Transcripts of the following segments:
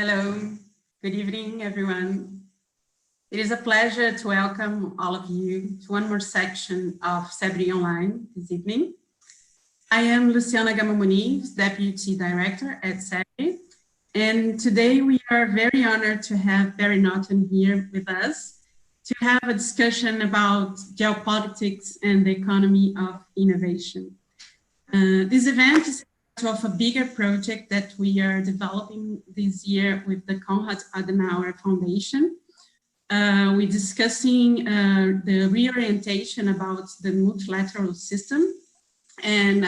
Hello, good evening, everyone. It is a pleasure to welcome all of you to one more section of CEBRI Online this evening. I am Luciana Gama-Muniz, Deputy Director at CEBRI, and today we are very honored to have Barry Naughton here with us to have a discussion about geopolitics and the economy of innovation. This event is of a bigger project that we are developing this year with the Konrad Adenauer Foundation. We're discussing the reorientation about the multilateral system. And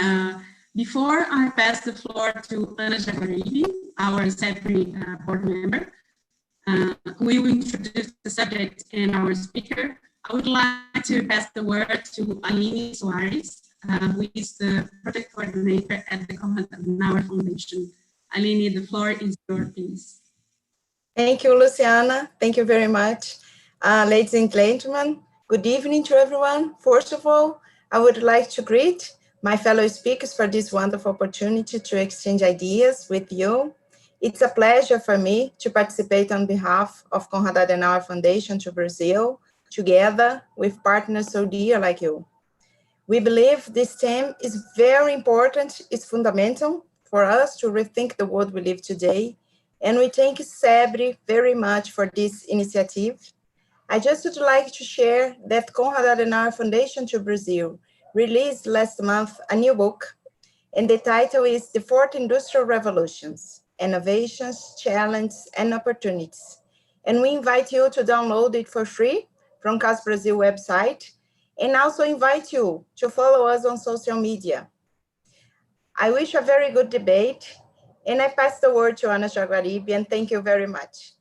before I pass the floor to Ana Jaguaribe, our CEBRI board member, we will introduce the subject and our speaker. I would like to pass the word to Aline Soares, who is the project coordinator at the Konrad Adenauer Foundation. Aline, the floor is yours, please. Thank you, Luciana. Thank you very much. Ladies and gentlemen, good evening to everyone. First of all, I would like to greet my fellow speakers for this wonderful opportunity to exchange ideas with you. It's a pleasure for me to participate on behalf of Konrad Adenauer Foundation to Brazil, together with partners so dear like you. We believe this theme is very important, it's fundamental for us to rethink the world we live today. And we thank CEBRI very much for this initiative. I just would like to share that Konrad Adenauer Foundation to Brazil released last month a new book, and the title is The Fourth Industrial Revolutions, Innovations, Challenges, and Opportunities. And we invite you to download it for free from CAS Brazil website, and also invite you to follow us on social media. I wish a very good debate, and I pass the word to Ana Jaguaribe, and thank you very much.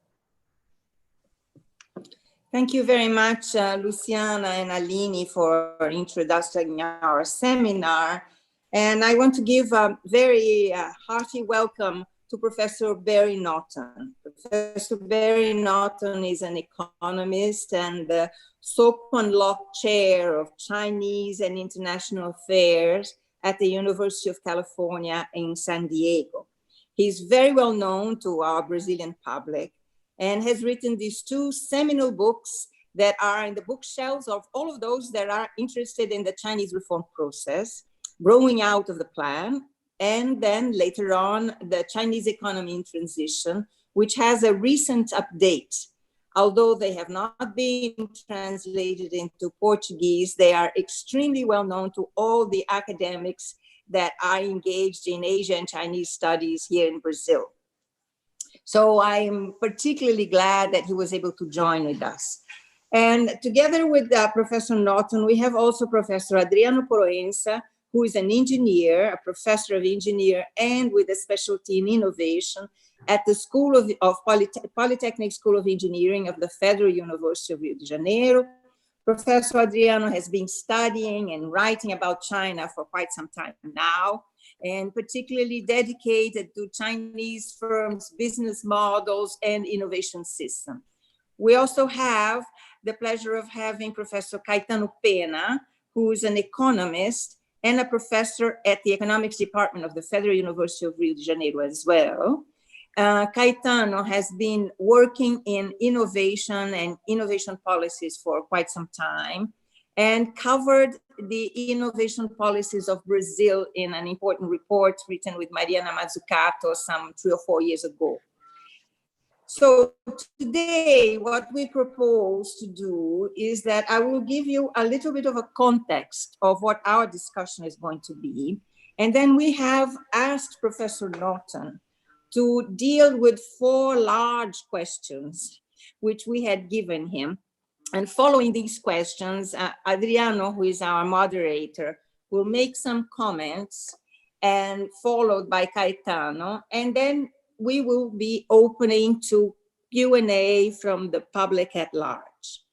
Thank you very much, Luciana and Aline, for introducing our seminar. And I want to give a very hearty welcome to Professor Barry Naughton. Professor Barry Naughton is an economist and the Kwanlok Chair of Chinese and International Affairs at the University of California in San Diego. He's very well known to our Brazilian public and has written these two seminal books that are in the bookshelves of all of those that are interested in the Chinese reform process, Growing Out of the Plan, and then later on, the Chinese Economy in Transition, which has a recent update. Although they have not been translated into Portuguese, they are extremely well known to all the academics that are engaged in Asia and Chinese studies here in Brazil. So I'm particularly glad that he was able to join with us. And together with Professor Naughton, we have also Professor Adriano Proença, who is an engineer, a professor of engineer, and with a specialty in innovation at the Polytechnic School of Engineering of the Federal University of Rio de Janeiro. Professor Adriano has been studying and writing about China for quite some time now, and particularly dedicated to Chinese firms, business models, and innovation system. We also have the pleasure of having Professor Caetano Penna, who is an economist and a professor at the Economics Department of the Federal University of Rio de Janeiro as well. Caetano has been working in innovation and innovation policies for quite some time and covered the innovation policies of Brazil in an important report written with Mariana Mazzucato some 3 or 4 years ago. So today, what we propose to do is that I will give you a little bit of a context of what our discussion is going to be. And then we have asked Professor Naughton to deal with 4 large questions, which we had given him. And following these questions, Adriano, who is our moderator, will make some comments, and followed by Caetano. And then we will be opening to Q&A from the public at large.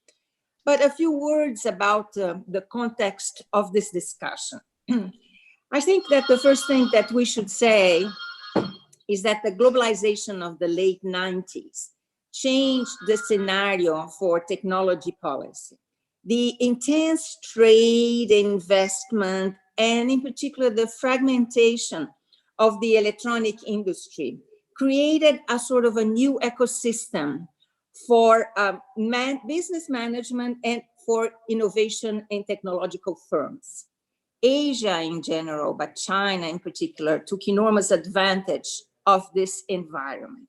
But a few words about the context of this discussion. I think that the first thing that we should say is that the globalization of the late 90s changed the scenario for technology policy. The intense trade, investment, and in particular the fragmentation of the electronic industry created a sort of a new ecosystem for business management and for innovation and technological firms. Asia in general, but China in particular, took enormous advantage of this environment.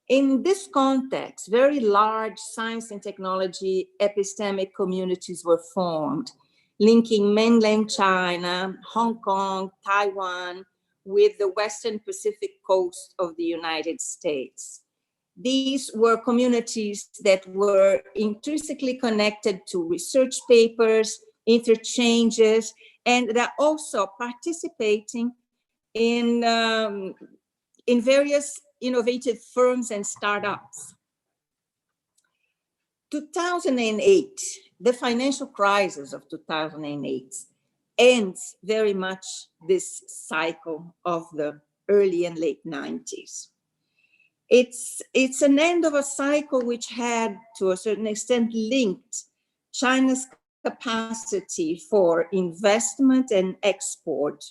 In this context, very large science and technology epistemic communities were formed, linking mainland China, Hong Kong, Taiwan, with the Western Pacific coast of the United States. These were communities that were intrinsically connected to research papers, interchanges, and that also participating in various innovative firms and startups. 2008, the financial crisis of 2008 ends very much this cycle of the early and late 90s. It's an end of a cycle which had, to a certain extent, linked China's capacity for investment and export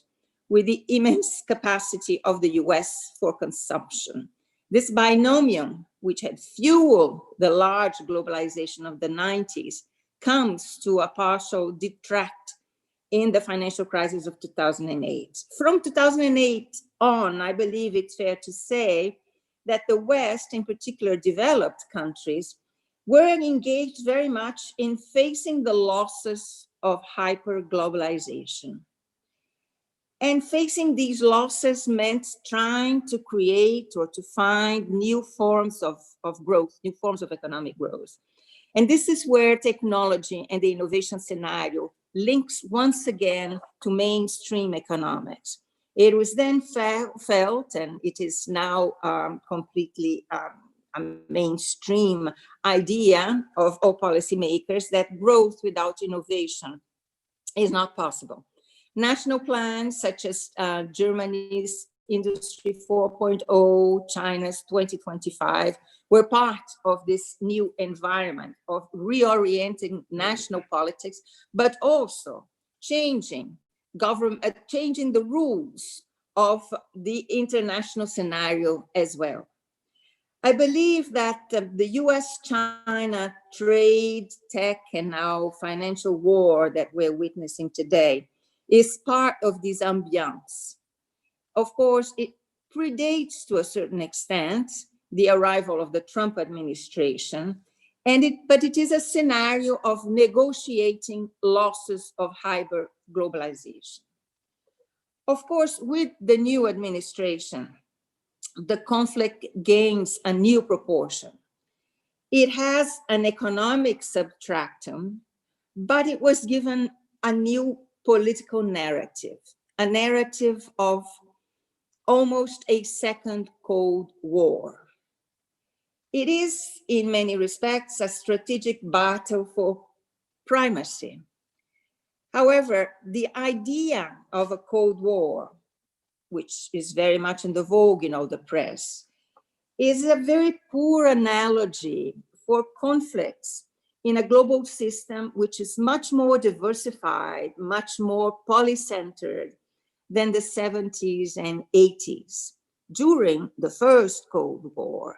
with the immense capacity of the US for consumption. This binomial, which had fueled the large globalization of the 90s, comes to a partial detract in the financial crisis of 2008. From 2008 on, I believe it's fair to say that the West, in particular developed countries, were engaged very much in facing the losses of hyper-globalization. And facing these losses meant trying to create or to find new forms of growth, new forms of economic growth. And this is where technology and the innovation scenario links once again to mainstream economics. It was then felt, and it is now completely a mainstream idea of all policymakers, that growth without innovation is not possible. National plans such as Germany's Industry 4.0, China's 2025, were part of this new environment of reorienting national politics, but also changing the rules of the international scenario as well. I believe that the US-China trade, tech, and now financial war that we're witnessing today is part of this ambiance. Of course, it predates to a certain extent the arrival of the Trump administration, but it is a scenario of negotiating losses of hyper globalization. Of course, with the new administration, the conflict gains a new proportion. It has an economic substratum, but it was given a new political narrative, a narrative of almost a second Cold War. It is, in many respects, a strategic battle for primacy. However, the idea of a Cold War, which is very much in the vogue in all the press, is a very poor analogy for conflicts in a global system which is much more diversified, much more polycentered than the 70s and 80s. During the first Cold War,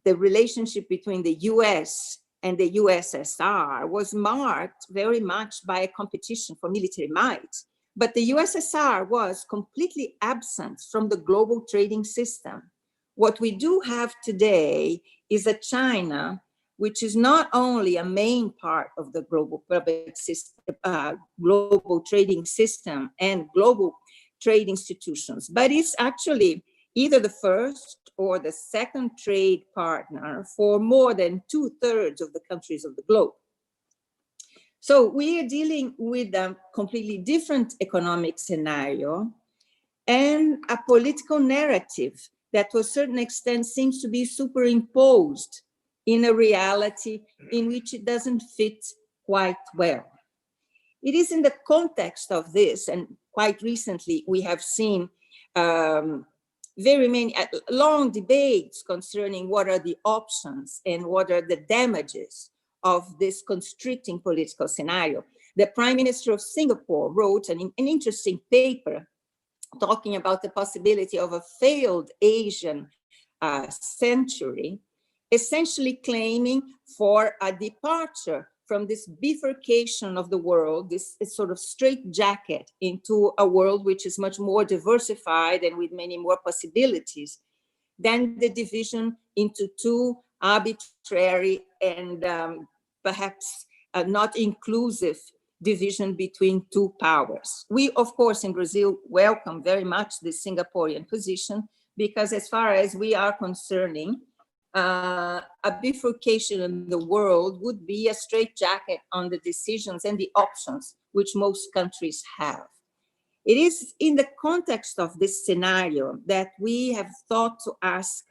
the relationship between the US and the USSR was marked very much by a competition for military might. But the USSR was completely absent from the global trading system. What we do have today is a China which is not only a main part of the global public system, global trading system and global trade institutions, but it's actually either the first or the second trade partner for more than 2/3 of the countries of the globe. So we are dealing with a completely different economic scenario and a political narrative that to a certain extent seems to be superimposed in a reality in which it doesn't fit quite well. It is in the context of this, and quite recently we have seen very many long debates concerning what are the options and what are the damages of this constricting political scenario. The Prime Minister of Singapore wrote an interesting paper talking about the possibility of a failed Asian century, essentially claiming for a departure from this bifurcation of the world, this sort of straitjacket into a world which is much more diversified and with many more possibilities than the division into two arbitrary and perhaps not inclusive division between two powers. We, of course, in Brazil welcome very much the Singaporean position, because as far as we are concerning, a bifurcation in the world would be a straitjacket on the decisions and the options which most countries have. It is in the context of this scenario that we have thought to ask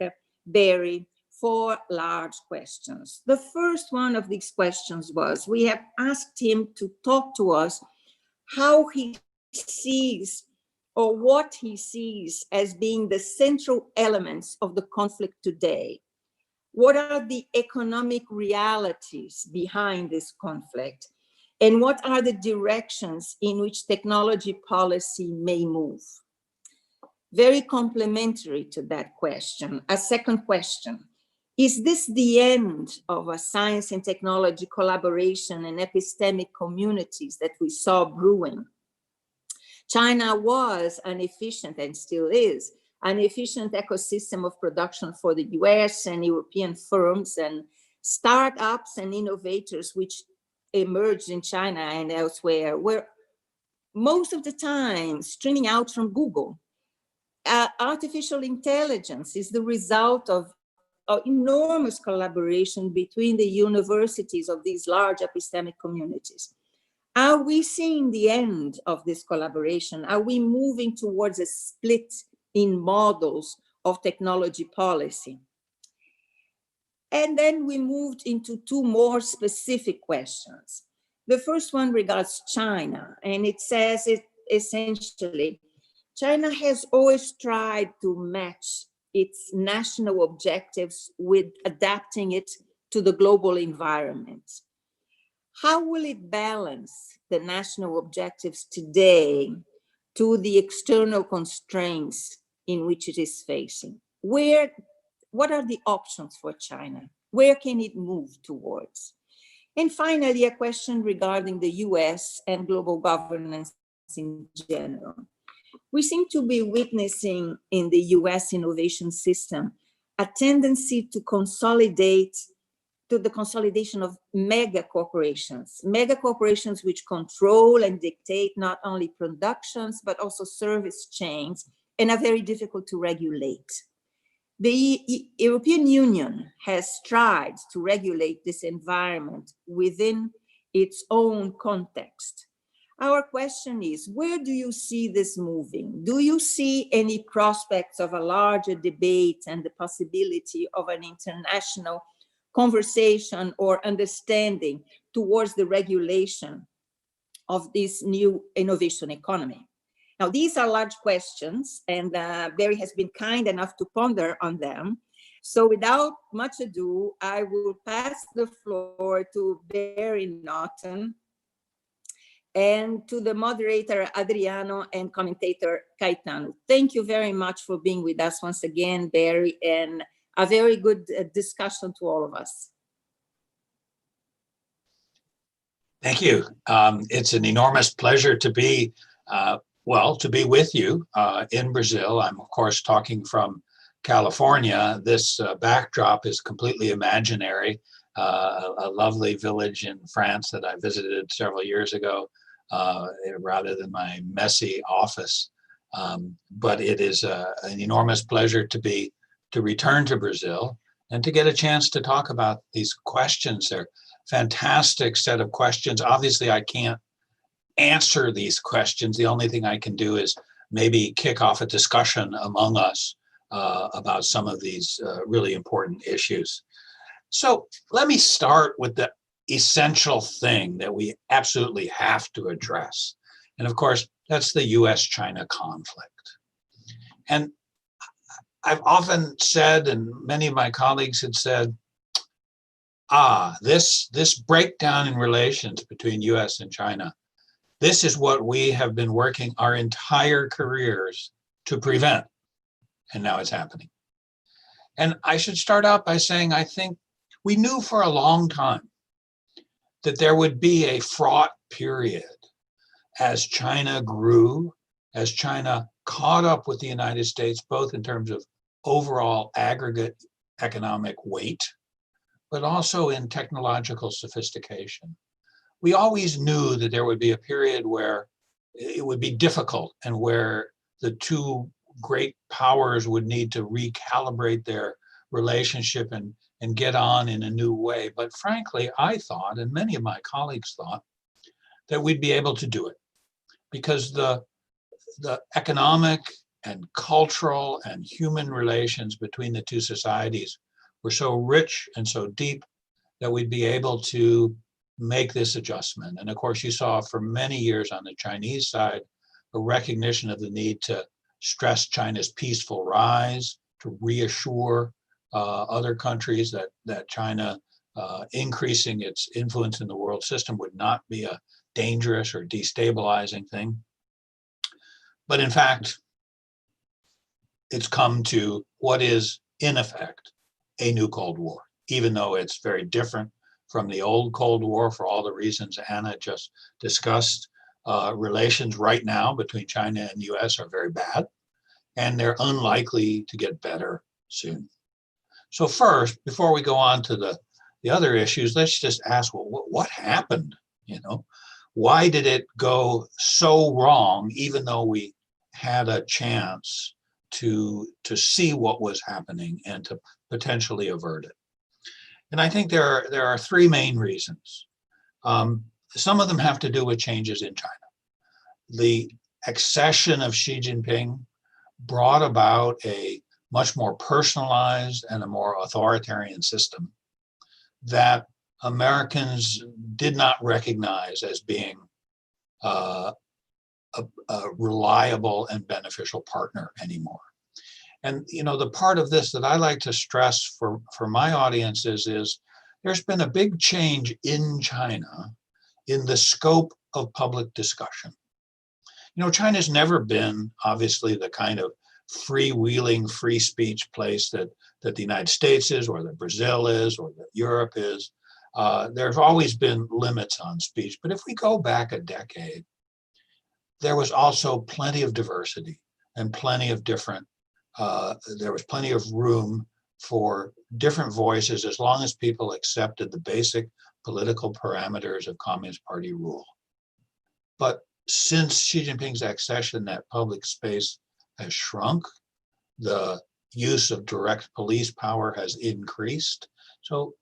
Barry 4 large questions. The first one of these questions was, we have asked him to talk to us how he sees, or what he sees as being the central elements of the conflict today. What are the economic realities behind this conflict? And what are the directions in which technology policy may move? Very complementary to that question, a second question. Is this the end of a science and technology collaboration and epistemic communities that we saw brewing? China was an efficient, and still is, an efficient ecosystem of production for the US and European firms and startups and innovators which emerged in China and elsewhere were most of the time streaming out from Google. Artificial intelligence is the result of enormous collaboration between the universities of these large epistemic communities. Are we seeing the end of this collaboration? Are we moving towards a split in models of technology policy? And then we moved into 2 more specific questions. The first one regards China, and it says it essentially, China has always tried to match its national objectives with adapting it to the global environment. How will it balance the national objectives today to the external constraints in which it is facing? What are the options for China? Where can it move towards? And finally, a question regarding the US and global governance in general. We seem to be witnessing in the US innovation system a tendency to consolidate, to the consolidation of mega corporations which control and dictate not only productions, but also service chains, and are very difficult to regulate. The European Union has tried to regulate this environment within its own context. Our question is, where do you see this moving? Do you see any prospects of a larger debate and the possibility of an international conversation or understanding towards the regulation of this new innovation economy? Now, these are large questions, and Barry has been kind enough to ponder on them. So without much ado, I will pass the floor to Barry Naughton and to the moderator, Adriano, and commentator, Caetano. Thank you very much for being with us once again, Barry, and a very good discussion to all of us. Thank you. It's an enormous pleasure to be with you in Brazil. I'm, of course, talking from California. This backdrop is completely imaginary, a lovely village in France that I visited several years ago, rather than my messy office. But it is an enormous pleasure to return to Brazil and to get a chance to talk about these questions. They're fantastic set of questions. Obviously, I can't answer these questions. The only thing I can do is maybe kick off a discussion among us about some of these really important issues. So let me start with the essential thing that we absolutely have to address. And of course, that's the US-China conflict. And I've often said, and many of my colleagues had said, this breakdown in relations between US and China This is what we have been working our entire careers to prevent, and now it's happening. And I should start out by saying, I think we knew for a long time that there would be a fraught period as China grew, as China caught up with the United States, both in terms of overall aggregate economic weight, but also in technological sophistication. We always knew that there would be a period where it would be difficult and where the two great powers would need to recalibrate their relationship and get on in a new way. But frankly, I thought, and many of my colleagues thought, that we'd be able to do it because the economic and cultural and human relations between the two societies were so rich and so deep that we'd be able to make this adjustment. And of course, you saw for many years on the Chinese side, a recognition of the need to stress China's peaceful rise, to reassure other countries that China increasing its influence in the world system would not be a dangerous or destabilizing thing. But in fact, it's come to what is, in effect, a new Cold War, even though it's very different from the old Cold War for all the reasons Anna just discussed. Relations right now between China and the US are very bad, and they're unlikely to get better soon. So first, before we go on to the other issues, let's just ask, well, what happened? You know, why did it go so wrong, even though we had a chance to see what was happening and to potentially avert it? And I think there are three main reasons. Some of them have to do with changes in China. The accession of Xi Jinping brought about a much more personalized and a more authoritarian system that Americans did not recognize as being a reliable and beneficial partner anymore. And you know, the part of this that I like to stress for my audiences is there's been a big change in China in the scope of public discussion. You know, China's never been obviously the kind of freewheeling free speech place that the United States is, or that Brazil is, or that Europe is. There's always been limits on speech. But if we go back a decade, there was also plenty of diversity and plenty of different, there was plenty of room for different voices as long as people accepted the basic political parameters of Communist Party rule. But since Xi Jinping's accession, that public space has shrunk. The use of direct police power has increased. So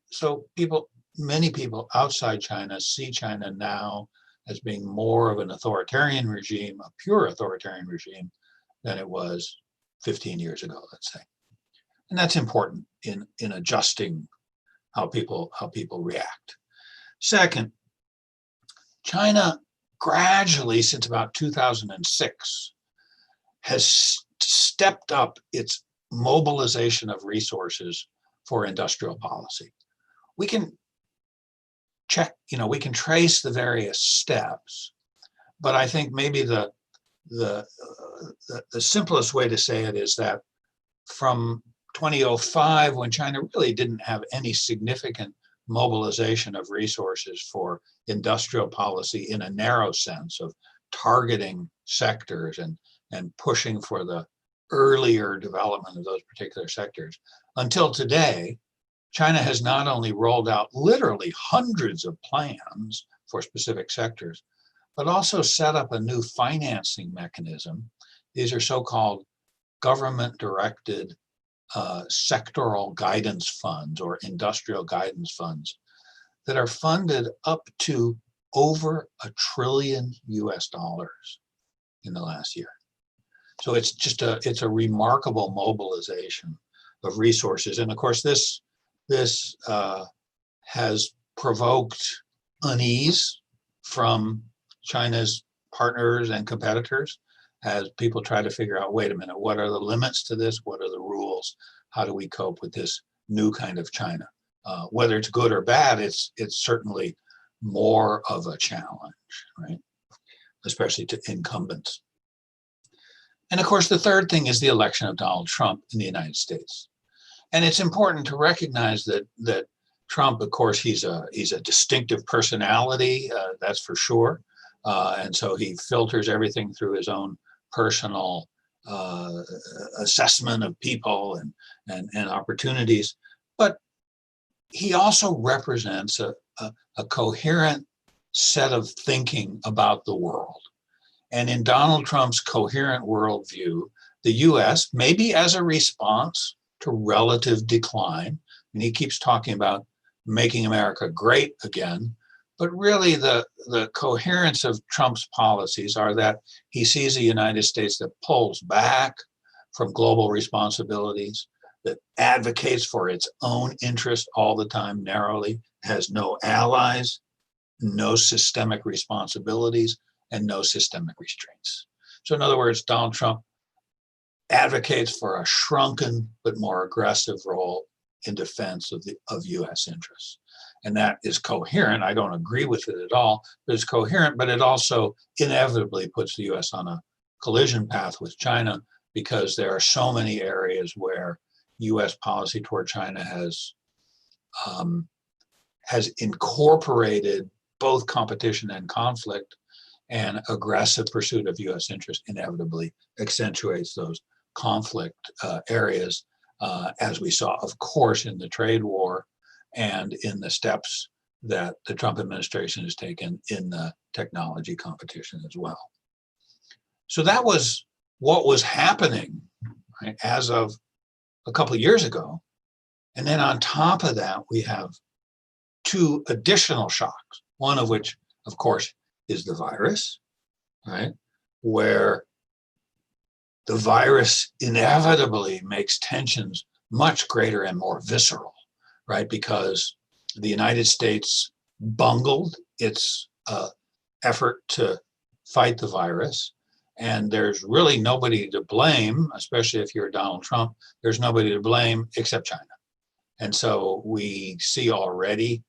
many people outside China see China now as being more of an authoritarian regime, a pure authoritarian regime, than it was 15 years ago, let's say. And that's important in adjusting how people react. Second, China gradually, since about 2006, has stepped up its mobilization of resources for industrial policy. We can check, you know, we can trace the various steps, but I think maybe the simplest way to say it is that from 2005, when China really didn't have any significant mobilization of resources for industrial policy in a narrow sense of targeting sectors and pushing for the earlier development of those particular sectors, until today, China has not only rolled out literally hundreds of plans for specific sectors, but also set up a new financing mechanism. These are so-called government-directed sectoral guidance funds or industrial guidance funds that are funded up to over $1 trillion in the last year. So it's just it's a remarkable mobilization of resources. And of course, this has provoked unease from China's partners and competitors as people try to figure out, wait a minute, what are the limits to this? What are the rules? How do we cope with this new kind of China? Whether it's good or bad, it's certainly more of a challenge, right? especially to incumbents. And of course, the third thing is the election of Donald Trump in the United States. And it's important to recognize that Trump, of course, he's a distinctive personality, that's for sure. And so he filters everything through his own personal assessment of people and opportunities. But he also represents a coherent set of thinking about the world. And in Donald Trump's coherent worldview, the US, maybe as a response to relative decline, and he keeps talking about making America great again, but really the coherence of Trump's policies are that he sees a United States that pulls back from global responsibilities, that advocates for its own interest all the time narrowly, has no allies, no systemic responsibilities, and no systemic restraints. So in other words, Donald Trump advocates for a shrunken but more aggressive role in defense of US interests. And that is coherent. I don't agree with it at all, but it's coherent, but it also inevitably puts the US on a collision path with China, because there are so many areas where US policy toward China has incorporated both competition and conflict, and aggressive pursuit of US interest inevitably accentuates those conflict areas, as we saw, of course, in the trade war and in the steps that the Trump administration has taken in the technology competition as well. So that was what was happening, right, as of a couple of years ago. And then on top of that, we have two additional shocks, one of which, of course, is the virus, right, where the virus inevitably makes tensions much greater and more visceral, right, because the United States bungled its effort to fight the virus, and there's really nobody to blame, especially if you're Donald Trump, there's nobody to blame except China. And so we see already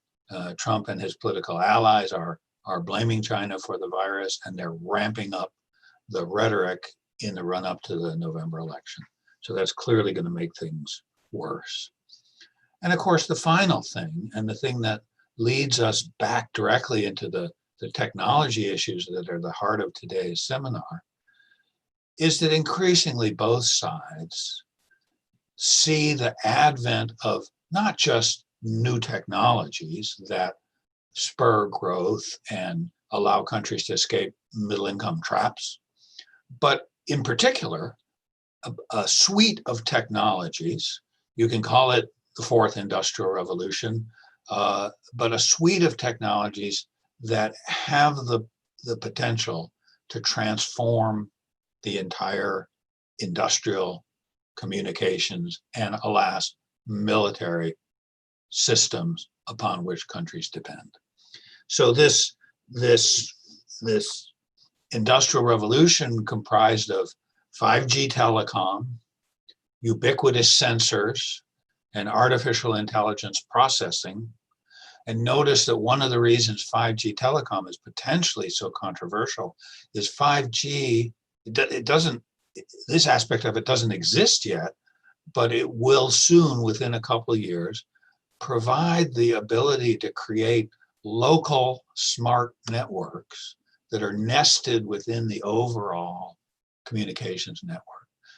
Trump and his political allies are blaming China for the virus, and they're ramping up the rhetoric in the run-up to the November election. So that's clearly going to make things worse. And of course, the final thing, and the thing that leads us back directly into the technology issues that are the heart of today's seminar, is that increasingly both sides see the advent of not just new technologies that spur growth and allow countries to escape middle-income traps, but in particular, a suite of technologies. You can call it the fourth industrial revolution, but a suite of technologies that have the potential to transform the entire industrial, communications, and alas, military systems upon which countries depend. So this industrial revolution comprised of 5G telecom, ubiquitous sensors, and artificial intelligence processing. And notice that one of the reasons 5G telecom is potentially so controversial is 5G, this aspect of it doesn't exist yet, but it will soon, within a couple of years, provide the ability to create local smart networks that are nested within the overall communications network.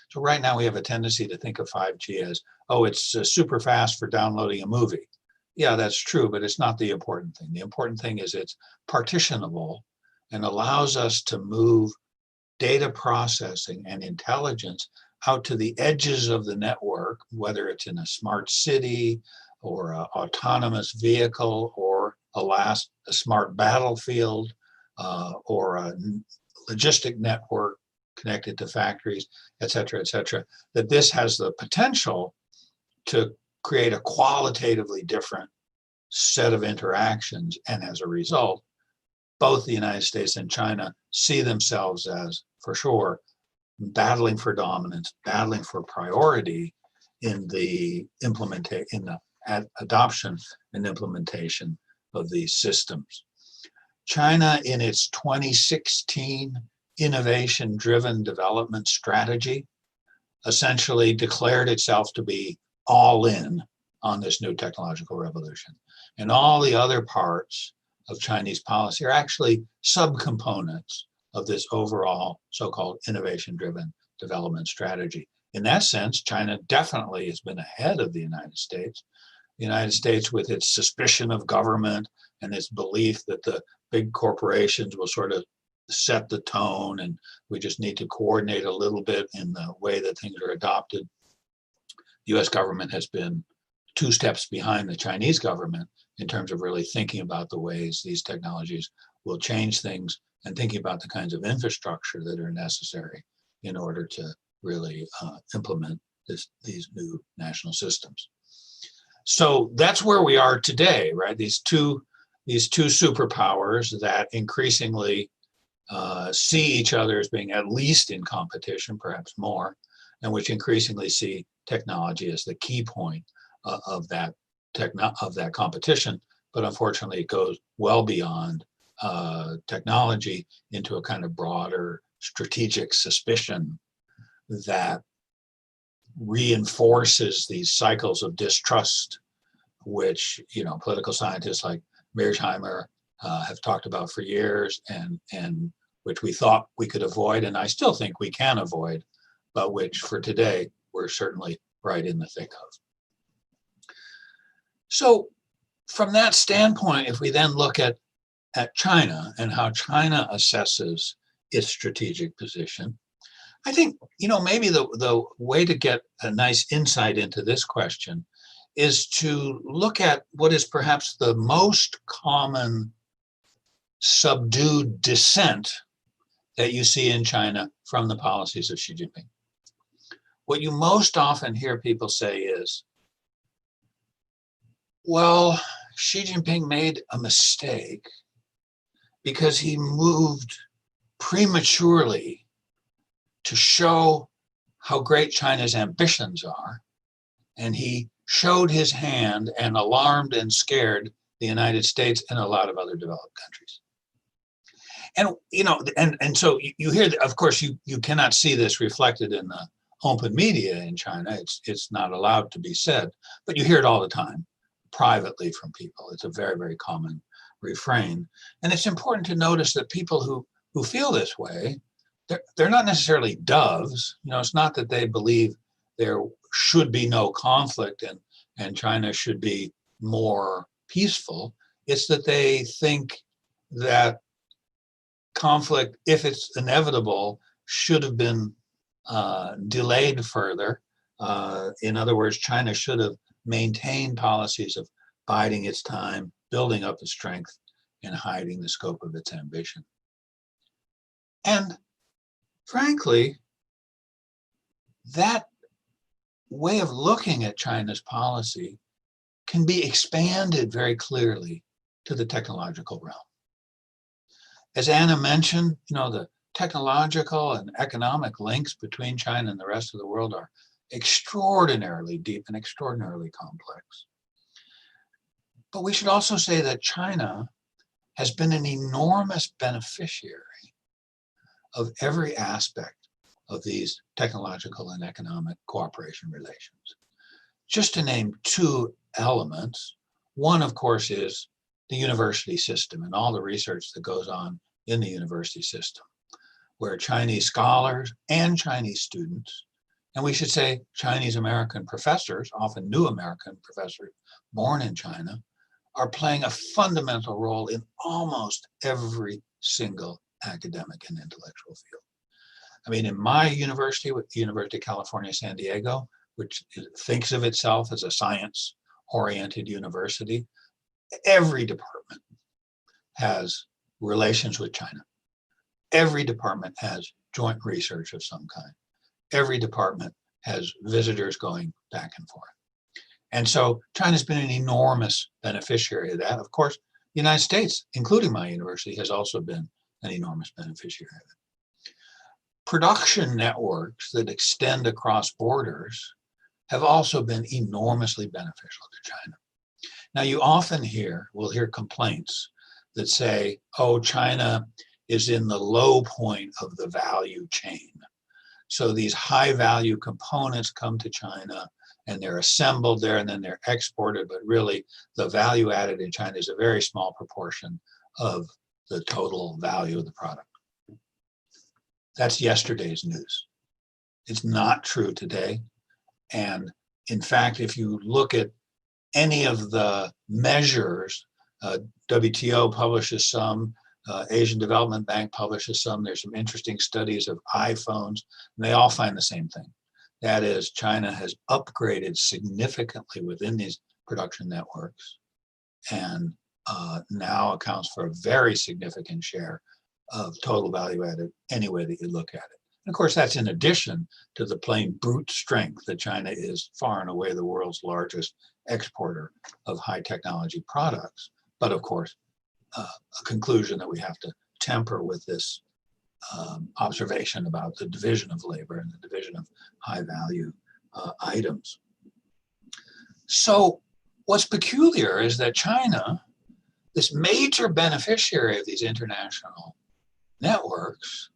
So right now we have a tendency to think of 5G as, oh, it's super fast for downloading a movie. Yeah, that's true, but it's not the important thing. The important thing is it's partitionable and allows us to move data processing and intelligence out to the edges of the network, whether it's in a smart city or an autonomous vehicle or, alas, a smart battlefield or a logistic network connected to factories, et cetera, that this has the potential to create a qualitatively different set of interactions. And as a result, both the United States and China see themselves as, for sure, battling for dominance, battling for priority in the adoption and implementation of these systems. China, in its 2016 innovation-driven development strategy, essentially declared itself to be all in on this new technological revolution. And all the other parts of Chinese policy are actually subcomponents of this overall so-called innovation-driven development strategy. In that sense, China definitely has been ahead of the United States. The United States, with its suspicion of government and its belief that the big corporations will sort of set the tone and we just need to coordinate a little bit in the way that things are adopted. The US government has been 2 steps behind the Chinese government in terms of really thinking about the ways these technologies will change things and thinking about the kinds of infrastructure that are necessary in order to really implement these new national systems. So that's where we are today, right? These two superpowers that increasingly see each other as being at least in competition, perhaps more, and which increasingly see technology as the key point of that competition. But unfortunately, it goes well beyond technology into a kind of broader strategic suspicion that reinforces these cycles of distrust, which political scientists like Mearsheimer have talked about for years, and which we thought we could avoid, and I still think we can avoid, but which for today we're certainly right in the thick of. So from that standpoint, if we then look at China and how China assesses its strategic position, I think, maybe the way to get a nice insight into this question is to look at what is perhaps the most common subdued dissent that you see in China from the policies of Xi Jinping. What you most often hear people say is, well, Xi Jinping made a mistake because he moved prematurely to show how great China's ambitions are, and he showed his hand and alarmed and scared the United States and a lot of other developed countries. And and so you hear, of course, you cannot see this reflected in the open media in China. It's not allowed to be said, but you hear it all the time, privately from people. It's a very, very common refrain. And it's important to notice that people who feel this way, they're not necessarily doves. It's not that they believe there should be no conflict and China should be more peaceful. It's that they think that conflict, if it's inevitable, should have been delayed further. In other words, China should have maintained policies of biding its time, building up its strength, and hiding the scope of its ambition. And frankly, that way of looking at China's policy can be expanded very clearly to the technological realm. As Anna mentioned, the technological and economic links between China and the rest of the world are extraordinarily deep and extraordinarily complex. But we should also say that China has been an enormous beneficiary of every aspect of these technological and economic cooperation relations. Just to name 2 elements, one, of course, is the university system and all the research that goes on in the university system, where Chinese scholars and Chinese students, and we should say Chinese American professors, often new American professors born in China, are playing a fundamental role in almost every single academic and intellectual field. I mean, in my university, with the University of California, San Diego, which thinks of itself as a science-oriented university, every department has relations with China. Every department has joint research of some kind. Every department has visitors going back and forth. And so China's been an enormous beneficiary of that. Of course, the United States, including my university, has also been an enormous beneficiary of it. Production networks that extend across borders have also been enormously beneficial to China. Now, you often will hear complaints that say, oh, China is in the low point of the value chain. So these high value components come to China and they're assembled there and then they're exported, but really the value added in China is a very small proportion of the total value of the product. That's yesterday's news. It's not true today. And in fact, if you look at any of the measures, WTO publishes some, Asian Development Bank publishes some, there's some interesting studies of iPhones, and they all find the same thing. That is, China has upgraded significantly within these production networks and now accounts for a very significant share of total value added any way that you look at it. And of course, that's in addition to the plain brute strength that China is far and away the world's largest exporter of high technology products. But of course, a conclusion that we have to temper with this observation about the division of labor and the division of high value items. So what's peculiar is that China, this major beneficiary of these international networks,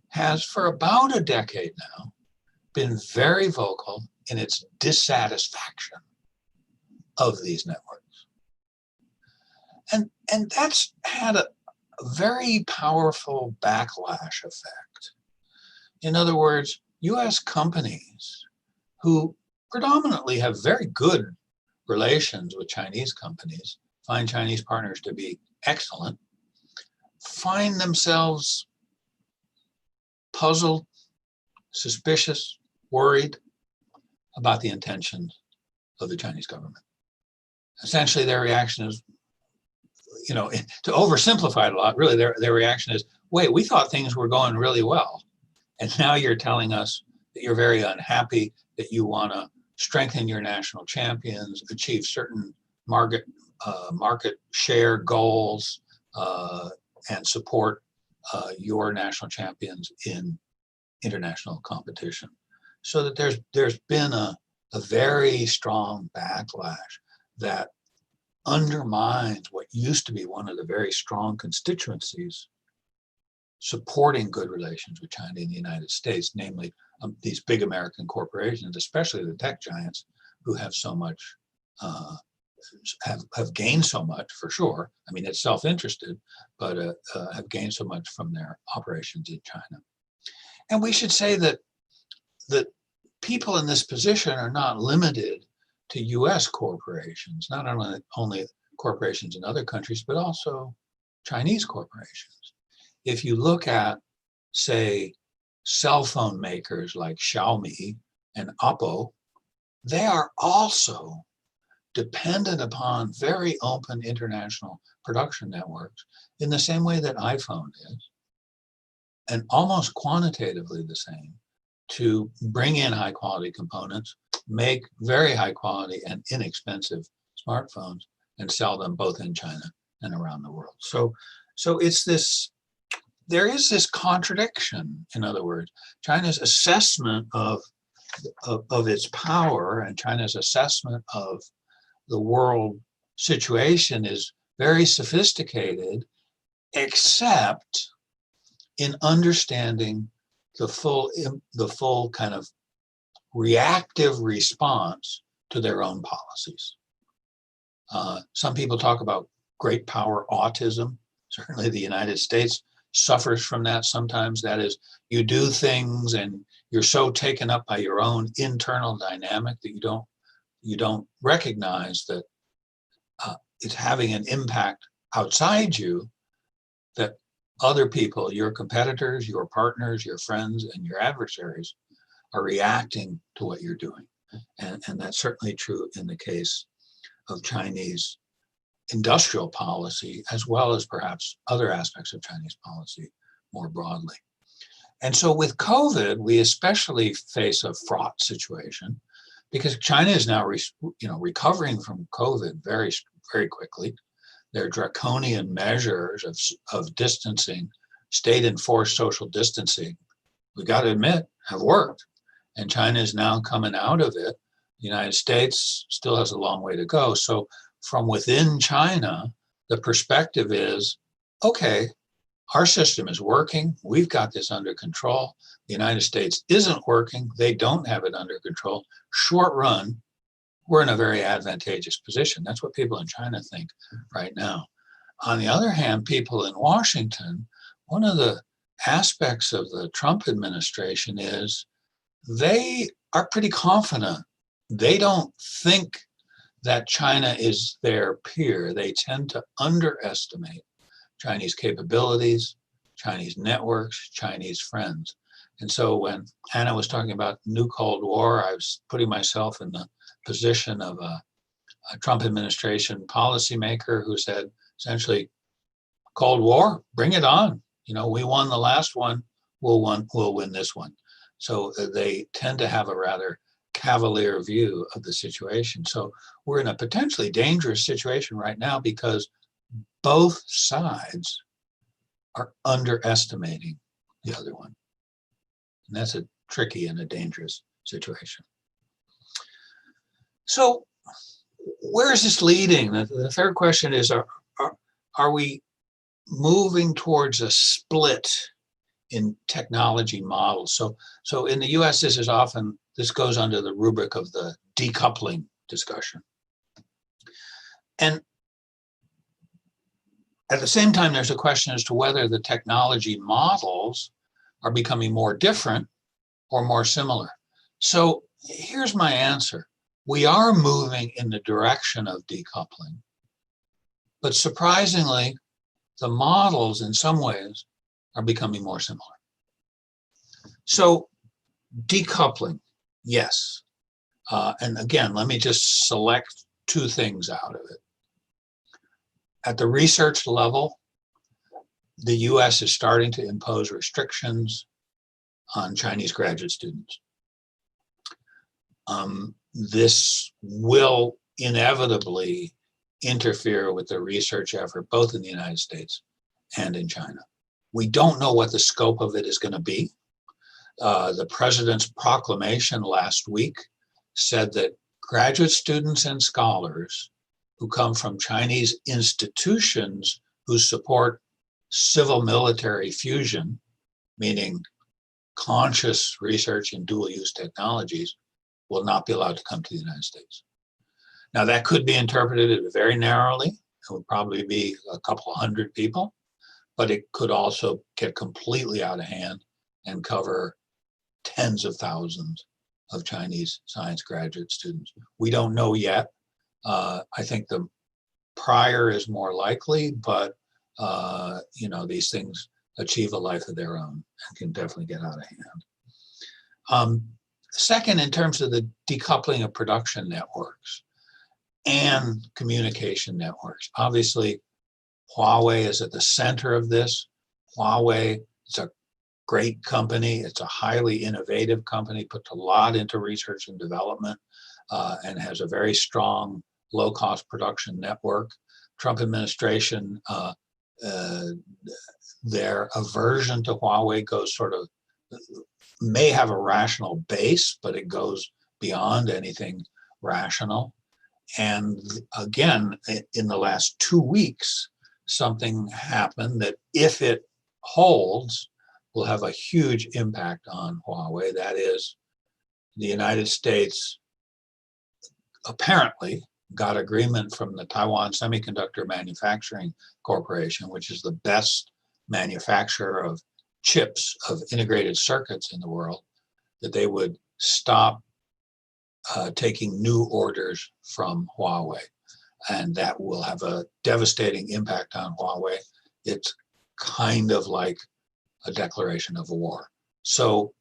has for about a decade now been very vocal in its dissatisfaction of these networks. And that's had a very powerful backlash effect. In other words, US companies who predominantly have very good relations with Chinese companies, find Chinese partners to be excellent, find themselves puzzled, suspicious, worried about the intentions of the Chinese government. Essentially, their reaction is, you know, to oversimplify it a lot, really their reaction is, wait, we thought things were going really well. And now you're telling us that you're very unhappy, that you want to strengthen your national champions, achieve certain market share goals, and support your national champions in international competition. So that there's been a very strong backlash that undermines what used to be one of the very strong constituencies supporting good relations with China and the United States, namely these big American corporations, especially the tech giants, who have so much, have gained so much for sure. I mean, it's self-interested, but have gained so much from their operations in China. And we should say that people in this position are not limited to US corporations, not only corporations in other countries, but also Chinese corporations. If you look at, say, cell phone makers like Xiaomi and Oppo, they are also dependent upon very open international production networks in the same way that iPhone is, and almost quantitatively the same, to bring in high quality components, make very high quality and inexpensive smartphones, and sell them both in China and around the world. So it's this, there is this contradiction. In other words, China's assessment of its power and China's assessment of the world situation is very sophisticated, except in understanding the full kind of reactive response to their own policies. Some people talk about great power autism. Certainly the United States suffers from that sometimes. That is, you do things and you're so taken up by your own internal dynamic that you don't recognize that it's having an impact outside you, that other people, your competitors, your partners, your friends, and your adversaries are reacting to what you're doing. And that's certainly true in the case of Chinese industrial policy, as well as perhaps other aspects of Chinese policy more broadly. And so with COVID, we especially face a fraught situation because China is now recovering from COVID very, very quickly. Their draconian measures of distancing, state-enforced social distancing, we got to admit, have worked. And China is now coming out of it. The United States still has a long way to go. So from within China, the perspective is okay, our system is working. We've got this under control. The United States isn't working. They don't have it under control. Short run, we're in a very advantageous position. That's what people in China think right now. On the other hand, people in Washington, one of the aspects of the Trump administration is they are pretty confident. They don't think that China is their peer. They tend to underestimate Chinese capabilities, Chinese networks, Chinese friends. And so when Anna was talking about new Cold War, I was putting myself in the position of a Trump administration policymaker who said, essentially, Cold War, bring it on. You know, we won the last one, we'll win this one. So they tend to have a rather cavalier view of the situation. So we're in a potentially dangerous situation right now because both sides are underestimating the other one. And that's a tricky and a dangerous situation. So where is this leading? The third question is, are we moving towards a split in technology models? So in the US, this goes under the rubric of the decoupling discussion. And at the same time, there's a question as to whether the technology models are becoming more different or more similar. So here's my answer. We are moving in the direction of decoupling, but surprisingly, the models in some ways are becoming more similar. So decoupling, yes. And again, let me just select two things out of it. At the research level, the US is starting to impose restrictions on Chinese graduate students. This will inevitably interfere with the research effort, both in the United States and in China. We don't know what the scope of it is going to be. The president's proclamation last week said that graduate students and scholars who come from Chinese institutions who support civil-military fusion, meaning conscious research in dual-use technologies, will not be allowed to come to the United States. Now, that could be interpreted very narrowly. It would probably be a couple of hundred people, but it could also get completely out of hand and cover tens of thousands of Chinese science graduate students. We don't know yet. I think the prior is more likely, but you know, these things achieve a life of their own and can definitely get out of hand. Second, in terms of the decoupling of production networks and communication networks, obviously Huawei is at the center of this. Huawei is a great company. It's a highly innovative company, puts a lot into research and development, and has a very strong low-cost production network. Trump administration, their aversion to Huawei goes sort of, may have a rational base, but it goes beyond anything rational. And again, in the last 2 weeks, something happened that, if it holds, will have a huge impact on Huawei. That is, the United States apparently got agreement from the Taiwan Semiconductor Manufacturing Corporation, which is the best manufacturer of chips, of integrated circuits in the world, that they would stop taking new orders from Huawei. And that will have a devastating impact on Huawei. It's kind of like a declaration of war. So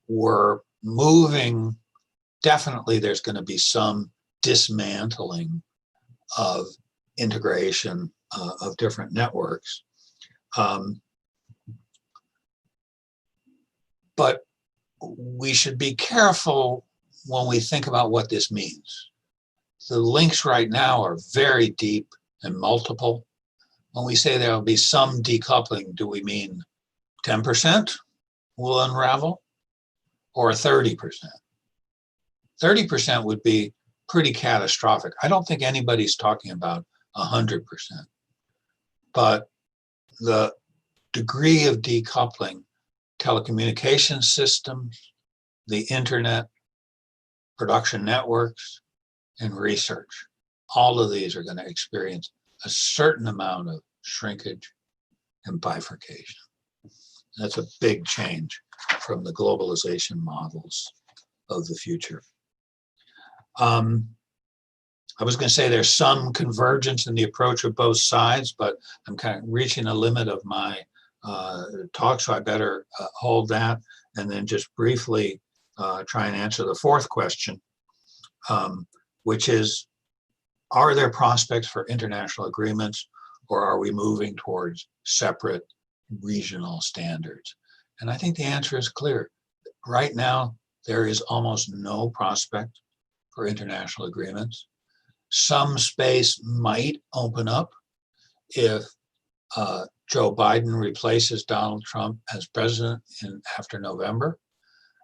we're moving, definitely there's going to be some dismantling of integration of different networks. But we should be careful when we think about what this means. The links right now are very deep and multiple. When we say there will be some decoupling, do we mean 10% will unravel or 30%? 30% would be pretty catastrophic. I don't think anybody's talking about 100%, but the degree of decoupling, telecommunications systems, the internet, production networks, and research. All of these are going to experience a certain amount of shrinkage and bifurcation. That's a big change from the globalization models of the future. I was going to say there's some convergence in the approach of both sides, but I'm kind of reaching a limit of my talk, so I better hold that and then just briefly try and answer the fourth question, which is, are there prospects for international agreements, or are we moving towards separate regional standards? And I think the answer is clear. Right now, there is almost no prospect for international agreements. Some space might open up if Joe Biden replaces Donald Trump as president after November.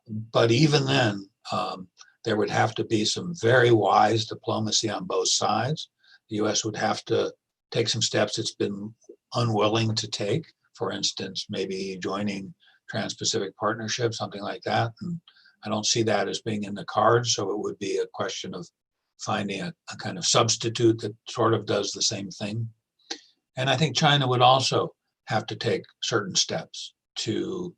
But even then, there would have to be some very wise diplomacy on both sides. The US would have to take some steps it's been unwilling to take. For instance, maybe joining Trans-Pacific Partnership, something like that. And I don't see that as being in the cards, so it would be a question of finding a kind of substitute that sort of does the same thing. And I think China would also have to take certain steps to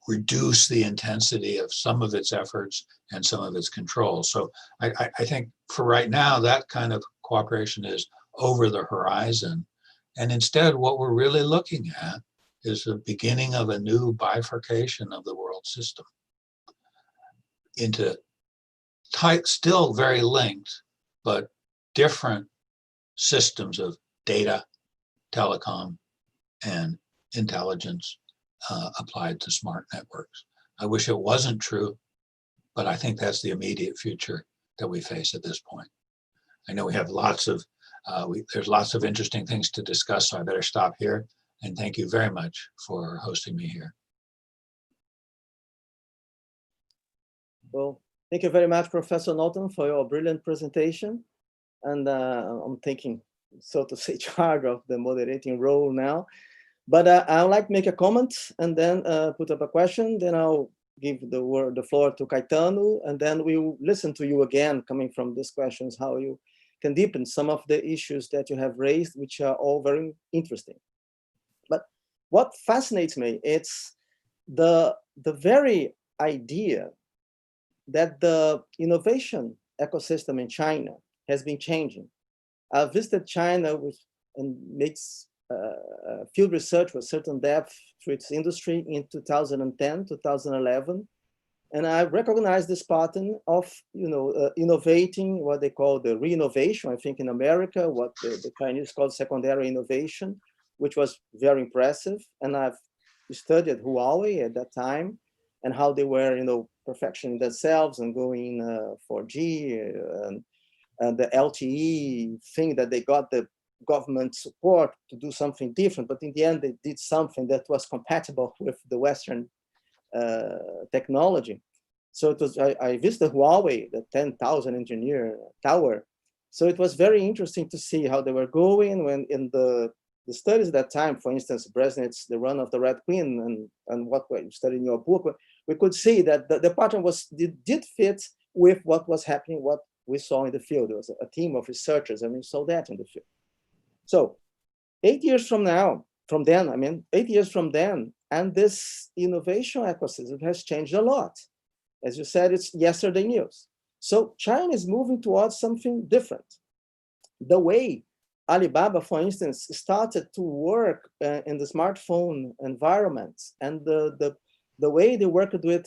reduce the intensity of some of its efforts and some of its control. So I think for right now, that kind of cooperation is over the horizon. And instead, what we're really looking at is the beginning of a new bifurcation of the world system into still very linked, but different systems of data, telecom, and intelligence applied to smart networks. I wish it wasn't true, but I think that's the immediate future that we face at this point. I know we have lots of, there's lots of interesting things to discuss, so I better stop here. And thank you very much for hosting me here. Well, thank you very much, Professor Naughton, for your brilliant presentation. And I'm taking, so to say, charge of the moderating role now. But I would like to make a comment and then put up a question. Then I'll give the floor to Caetano, and then we'll listen to you again, coming from these questions, how you can deepen some of the issues that you have raised, which are all very interesting. But what fascinates me, it's the very idea that the innovation ecosystem in China has been changing. I visited China and makes field research with certain depth through its industry in 2010, 2011. And I recognized this pattern of, innovating what they call the re-innovation, I think in America, what the Chinese call secondary innovation, which was very impressive. And I've studied Huawei at that time and how they were, perfectioning themselves and going 4G and the LTE thing that they got the government support to do something different. But in the end, they did something that was compatible with the Western technology. So it was, I visited Huawei, the 10,000 engineer tower. So it was very interesting to see how they were going when in the studies at that time, for instance, Brezhnev's The Run of the Red Queen and what we studied in your book, we could see that the pattern did fit with what was happening, what we saw in the field. There was a team of researchers and we saw that in the field. So 8 years from then, 8 years from then, and this innovation ecosystem has changed a lot. As you said, it's yesterday news. So China is moving towards something different. The way Alibaba, for instance, started to work in the smartphone environment and the way they worked with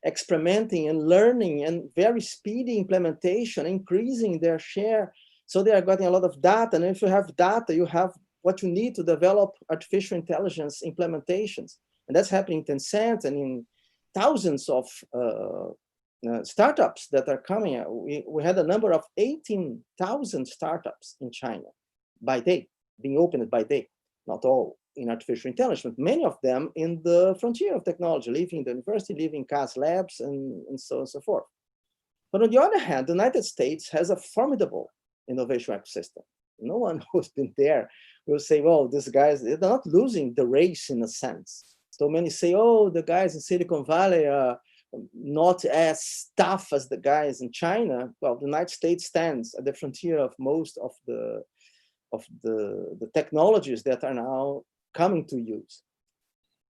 experimenting and learning and very speedy implementation, increasing their share. So they are getting a lot of data. And if you have data, you have what you need to develop artificial intelligence implementations. And that's happening in Tencent and in thousands of startups that are coming. We had a number of 18,000 startups in China by day, being opened by day, not all in artificial intelligence, many of them in the frontier of technology, leaving the university, leaving CAS labs, and so on and so forth. But on the other hand, the United States has a formidable innovation ecosystem. no one who's been there will say, well, these guys, they're not losing the race in a sense. So many say, oh, the guys in Silicon Valley are not as tough as the guys in China. Well, the United States stands at the frontier of most of the technologies that are now coming to use.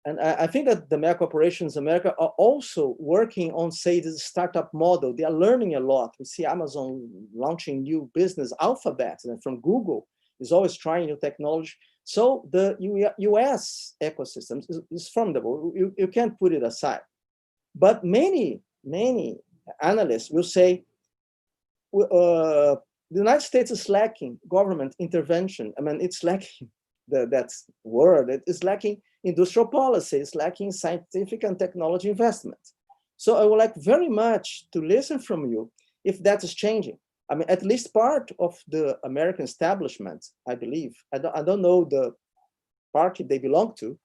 And I think that the mega corporations in America are also working on, say, the startup model. They are learning a lot. We see Amazon launching new business, Alphabet, and from Google is always trying new technology. So the US ecosystem is formidable. You can't put it aside. But many analysts will say the United States is lacking government intervention. I mean, it's lacking that word. It is lacking industrial policy. It's lacking scientific and technology investment. So I would like very much to listen from you if that is changing. I mean, at least part of the American establishment, I believe. I don't know the party they belong to,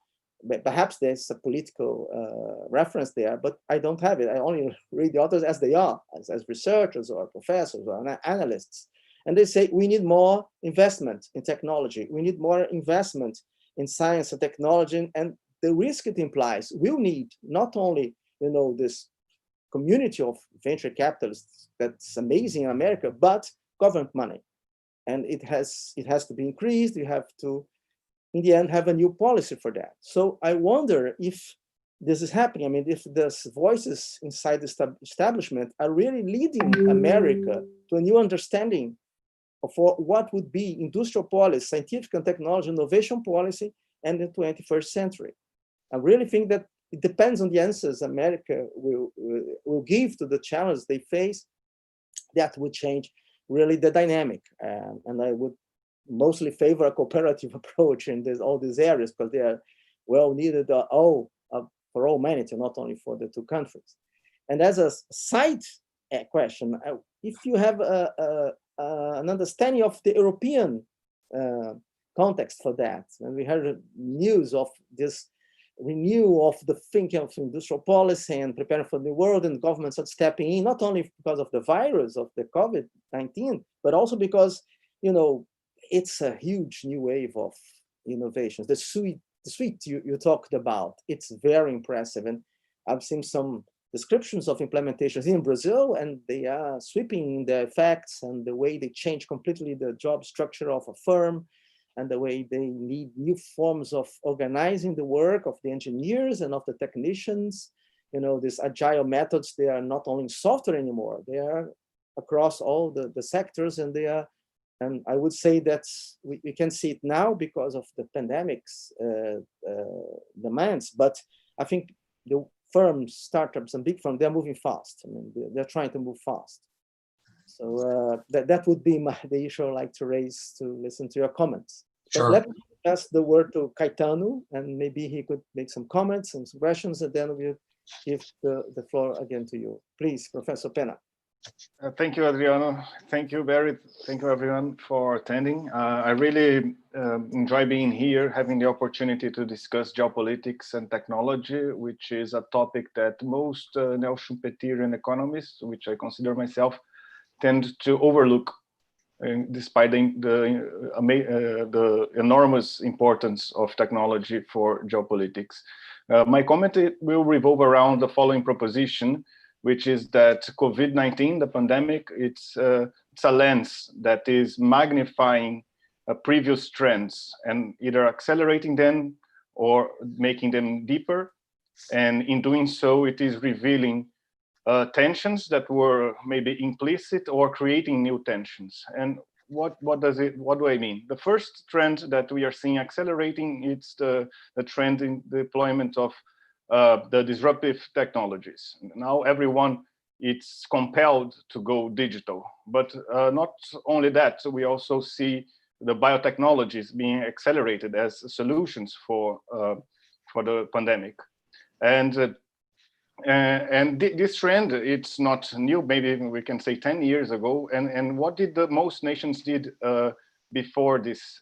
but perhaps there's a political reference there, but I don't have it. I only read the authors as they are, as researchers or professors or analysts. And they say, we need more investment in technology. We need more investment in science and technology. And the risk it implies, we'll need not only, this community of venture capitalists that's amazing in America, but government money. And it has to be increased. You have to, in the end, have a new policy for that. So I wonder if this is happening. I mean, if these voices inside the establishment are really leading America to a new understanding of what would be industrial policy, scientific and technology innovation policy, and the 21st century. I really think that it depends on the answers America will give to the challenges they face. That would change really the dynamic. And I would mostly favor a cooperative approach in all these areas, because they are well needed for all humanity, not only for the two countries. And as a side question, if you have an understanding of the European context for that, and we heard news of this renewal of the thinking of industrial policy and preparing for the world, and governments are stepping in, not only because of the virus of the COVID-19, but also because, it's a huge new wave of innovations. The suite you talked about, it's very impressive. And I've seen some descriptions of implementations in Brazil, and they are sweeping the effects and the way they change completely the job structure of a firm, and the way they need new forms of organizing the work of the engineers and of the technicians. These agile methods, they are not only in software anymore, they are across all the sectors, and they are, and I would say that we can see it now because of the pandemic's demands, but I think the firms, startups and big firms, they're moving fast. I mean, they're trying to move fast. So that would be the issue I'd like to raise to listen to your comments. Sure. Let me pass the word to Caetano, and maybe he could make some comments and some questions, and then we'll give the floor again to you. Please, Professor Penna. Thank you, Adriano. Thank you, Barry. Thank you, everyone, for attending. I really enjoy being here, having the opportunity to discuss geopolitics and technology, which is a topic that most neo-Schumpeterian economists, which I consider myself, tend to overlook, despite the enormous importance of technology for geopolitics. My comment will revolve around the following proposition, which is that COVID-19, the pandemic, it's a lens that is magnifying previous trends and either accelerating them or making them deeper. And in doing so, it is revealing tensions that were maybe implicit or creating new tensions. And what do I mean? The first trend that we are seeing accelerating, it's the trend in deployment of the disruptive technologies. Now everyone is compelled to go digital, but not only that, we also see the biotechnologies being accelerated as solutions for the pandemic. And this trend, it's not new, maybe we can say 10 years ago. And what did most nations did before this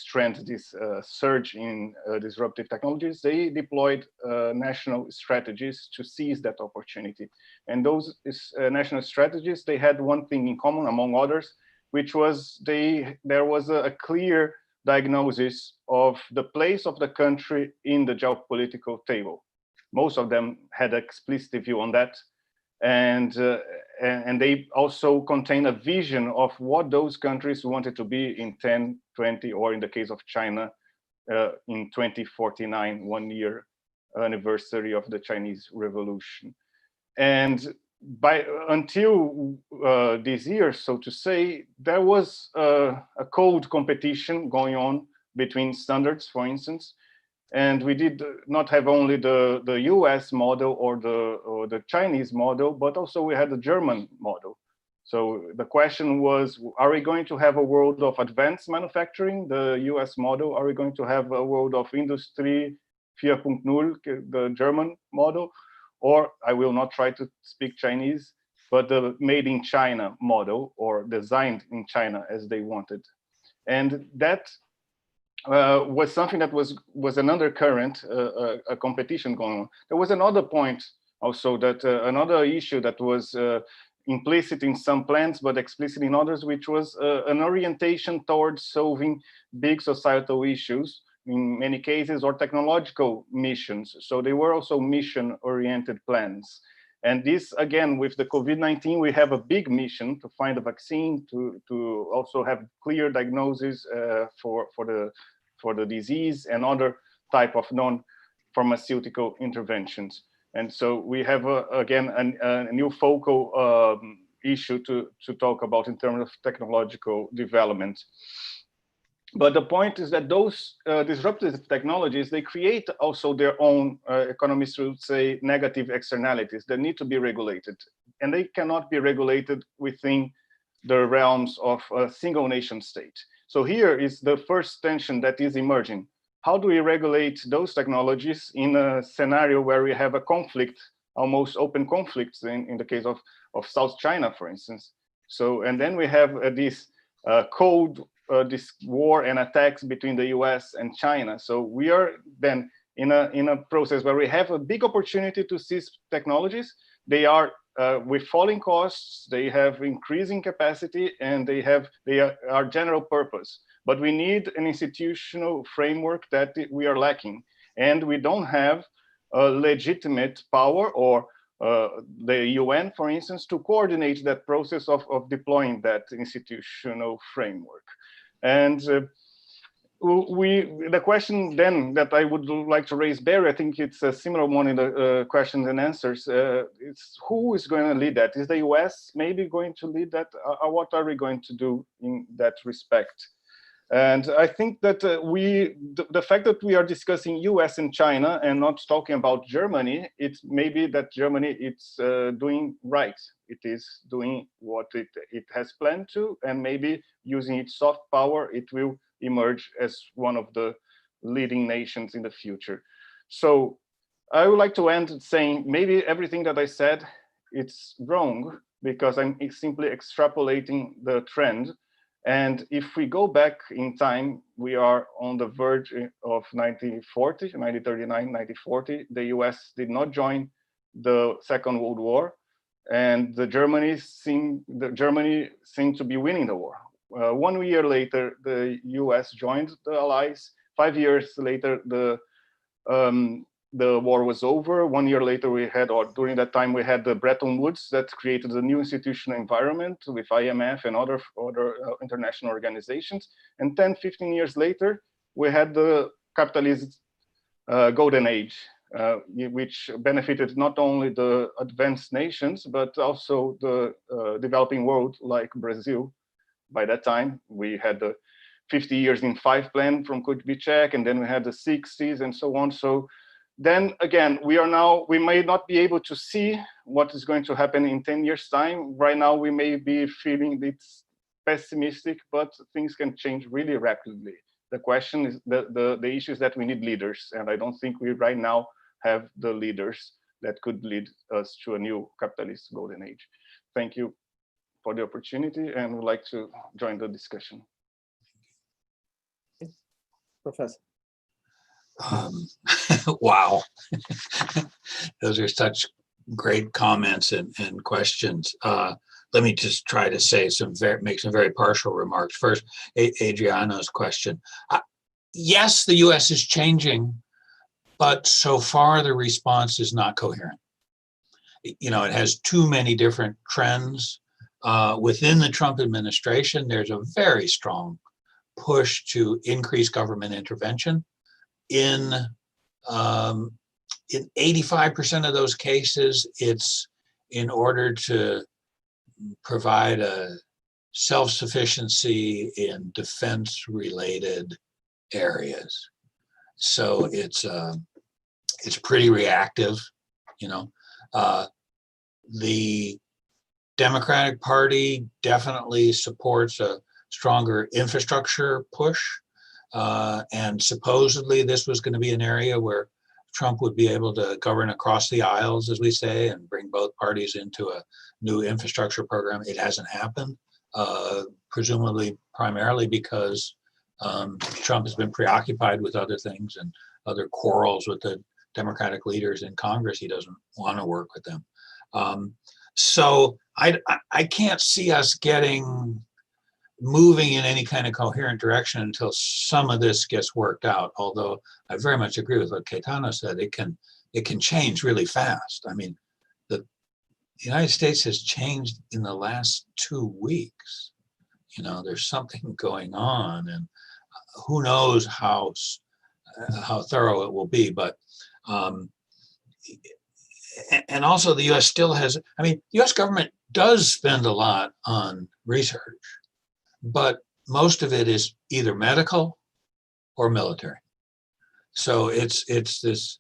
trend, this surge in disruptive technologies? They deployed national strategies to seize that opportunity. And those national strategies, they had one thing in common among others, which was there was a clear diagnosis of the place of the country in the geopolitical table. Most of them had an explicit view on that. And they also contain a vision of what those countries wanted to be in 10, 20, or in the case of China, in 2049, 1 year anniversary of the Chinese Revolution. And until this year, so to say, there was a cold competition going on between standards, for instance. And we did not have only the US model or the Chinese model, but also we had the German model. So the question was, are we going to have a world of advanced manufacturing, the US model? Are we going to have a world of Industrie 4.0, the German model? Or I will not try to speak Chinese, but the made in China model, or designed in China as they wanted. And that was something that was an undercurrent, a competition going on. There was another point also, that another issue that was implicit in some plans but explicit in others, which was an orientation towards solving big societal issues, in many cases, or technological missions. So they were also mission-oriented plans. And this, again, with the COVID-19, we have a big mission to find a vaccine, to also have clear diagnosis for the disease and other type of non-pharmaceutical interventions. And so we have, again, a new focal issue to talk about in terms of technological development. But the point is that those disruptive technologies, they create also their own, economists would say, negative externalities that need to be regulated. And they cannot be regulated within the realms of a single nation state. So here is the first tension that is emerging. How do we regulate those technologies in a scenario where we have a conflict, almost open conflicts in the case of South China, for instance? So, and then we have this this war and attacks between the US and China. So we are then in a process where we have a big opportunity to seize technologies. They are with falling costs, they have increasing capacity, and they are general purpose. But we need an institutional framework that we are lacking. And we don't have a legitimate power, or the UN, for instance, to coordinate that process of deploying that institutional framework. And the question then that I would like to raise, Barry, I think it's a similar one in the questions and answers. It's who is going to lead that? Is the US maybe going to lead that? Or what are we going to do in that respect? And I think that the fact that we are discussing US and China and not talking about Germany, it's maybe that Germany it's doing right. It is doing what it has planned to, and maybe using its soft power, it will emerge as one of the leading nations in the future. So I would like to end saying maybe everything that I said, it's wrong, because I'm simply extrapolating the trend. And if we go back in time, we are on the verge of 1940, 1939, 1940. The US did not join the Second World War, and Germany seemed to be winning the war. 1 year later, the US joined the Allies. 5 years later, the war was over. 1 year later, during that time, we had the Bretton Woods that created a new institutional environment with IMF and other international organizations. And 10, 15 years later, we had the capitalist golden age, which benefited not only the advanced nations, but also the developing world like Brazil. By that time, we had the 50 years in 5 plan from Kubitschek, and then we had the 60s and so on. So then again, we may not be able to see what is going to happen in 10 years time. Right now, we may be feeling it's pessimistic, but things can change really rapidly. The question is, the issue is that we need leaders. And I don't think we right now have the leaders that could lead us to a new capitalist golden age. Thank you for the opportunity, and would like to join the discussion. Professor. Wow. Those are such great comments and questions. let me just try to say make some very partial remarks. First, Adriano's question. Yes, the US is changing, but so far the response is not coherent. You know, it has too many different trends. Within the Trump administration, there's a very strong push to increase government intervention. In 85% of those cases, it's in order to provide a self-sufficiency in defense-related areas. So it's pretty reactive, you know. The Democratic Party definitely supports a stronger infrastructure push, and supposedly this was going to be an area where Trump would be able to govern across the aisles, as we say, and bring both parties into a new infrastructure program. It hasn't happened, presumably primarily because Trump has been preoccupied with other things and other quarrels with the Democratic leaders in Congress. He doesn't want to work with them. So I can't see us moving in any kind of coherent direction until some of this gets worked out. Although I very much agree with what Caetano said, it can change really fast. I mean, the United States has changed in the last 2 weeks. You know, there's something going on, and who knows how thorough it will be. But and also the U.S. still has, I mean, U.S. government does spend a lot on research, but most of it is either medical or military. So it's this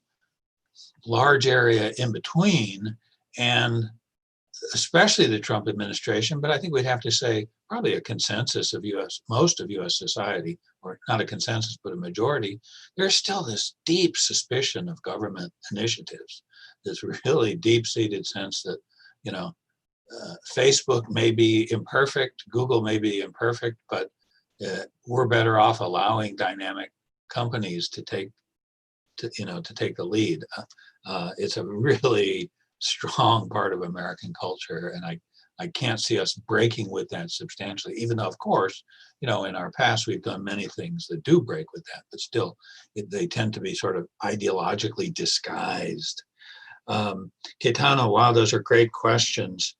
large area in between, and especially the Trump administration, but I think we'd have to say probably a consensus of most of U.S. society, or not a consensus, but a majority, there's still this deep suspicion of government initiatives, this really deep-seated sense that, you know, Facebook may be imperfect, Google may be imperfect, but we're better off allowing dynamic companies to take the lead. It's a really strong part of American culture, and I can't see us breaking with that substantially, even though, of course, you know, in our past we've done many things that do break with that, but still they tend to be sort of ideologically disguised. Caetano, wow, those are great questions.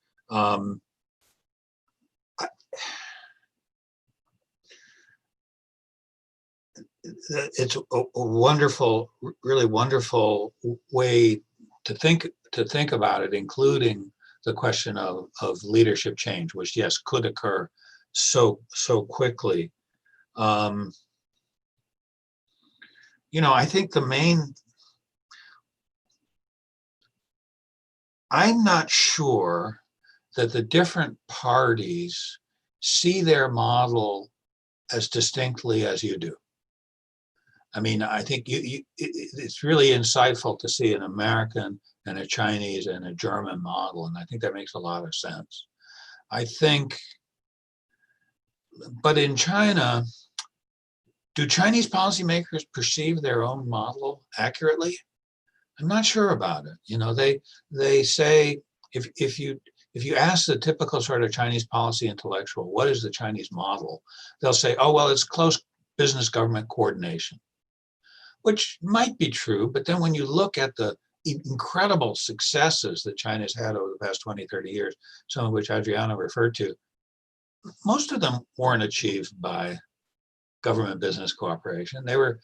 It's a wonderful, really wonderful way to think about it, including the question of leadership change, which, yes, could occur so quickly. You know, I think I'm not sure that the different parties see their model as distinctly as you do. I mean, I think it's really insightful to see an American and a Chinese and a German model, and I think that makes a lot of sense. I think, but in China, do Chinese policymakers perceive their own model accurately? I'm not sure about it. You know, they say, if you ask the typical sort of Chinese policy intellectual, what is the Chinese model? They'll say, oh, well, it's close business government coordination, which might be true. But then when you look at the incredible successes that China's had over the past 20, 30 years, some of which Adriano referred to, most of them weren't achieved by government business cooperation. They were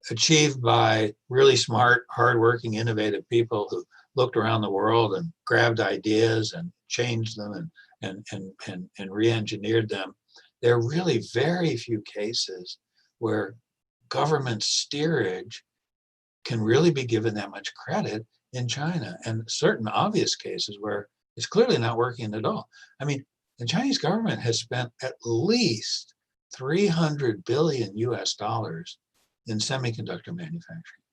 achieved by really smart, hardworking, innovative people who looked around the world and grabbed ideas and changed them and re-engineered them. There are really very few cases where government steerage can really be given that much credit in China, and certain obvious cases where it's clearly not working at all. I mean, the Chinese government has spent at least $300 billion US in semiconductor manufacturing,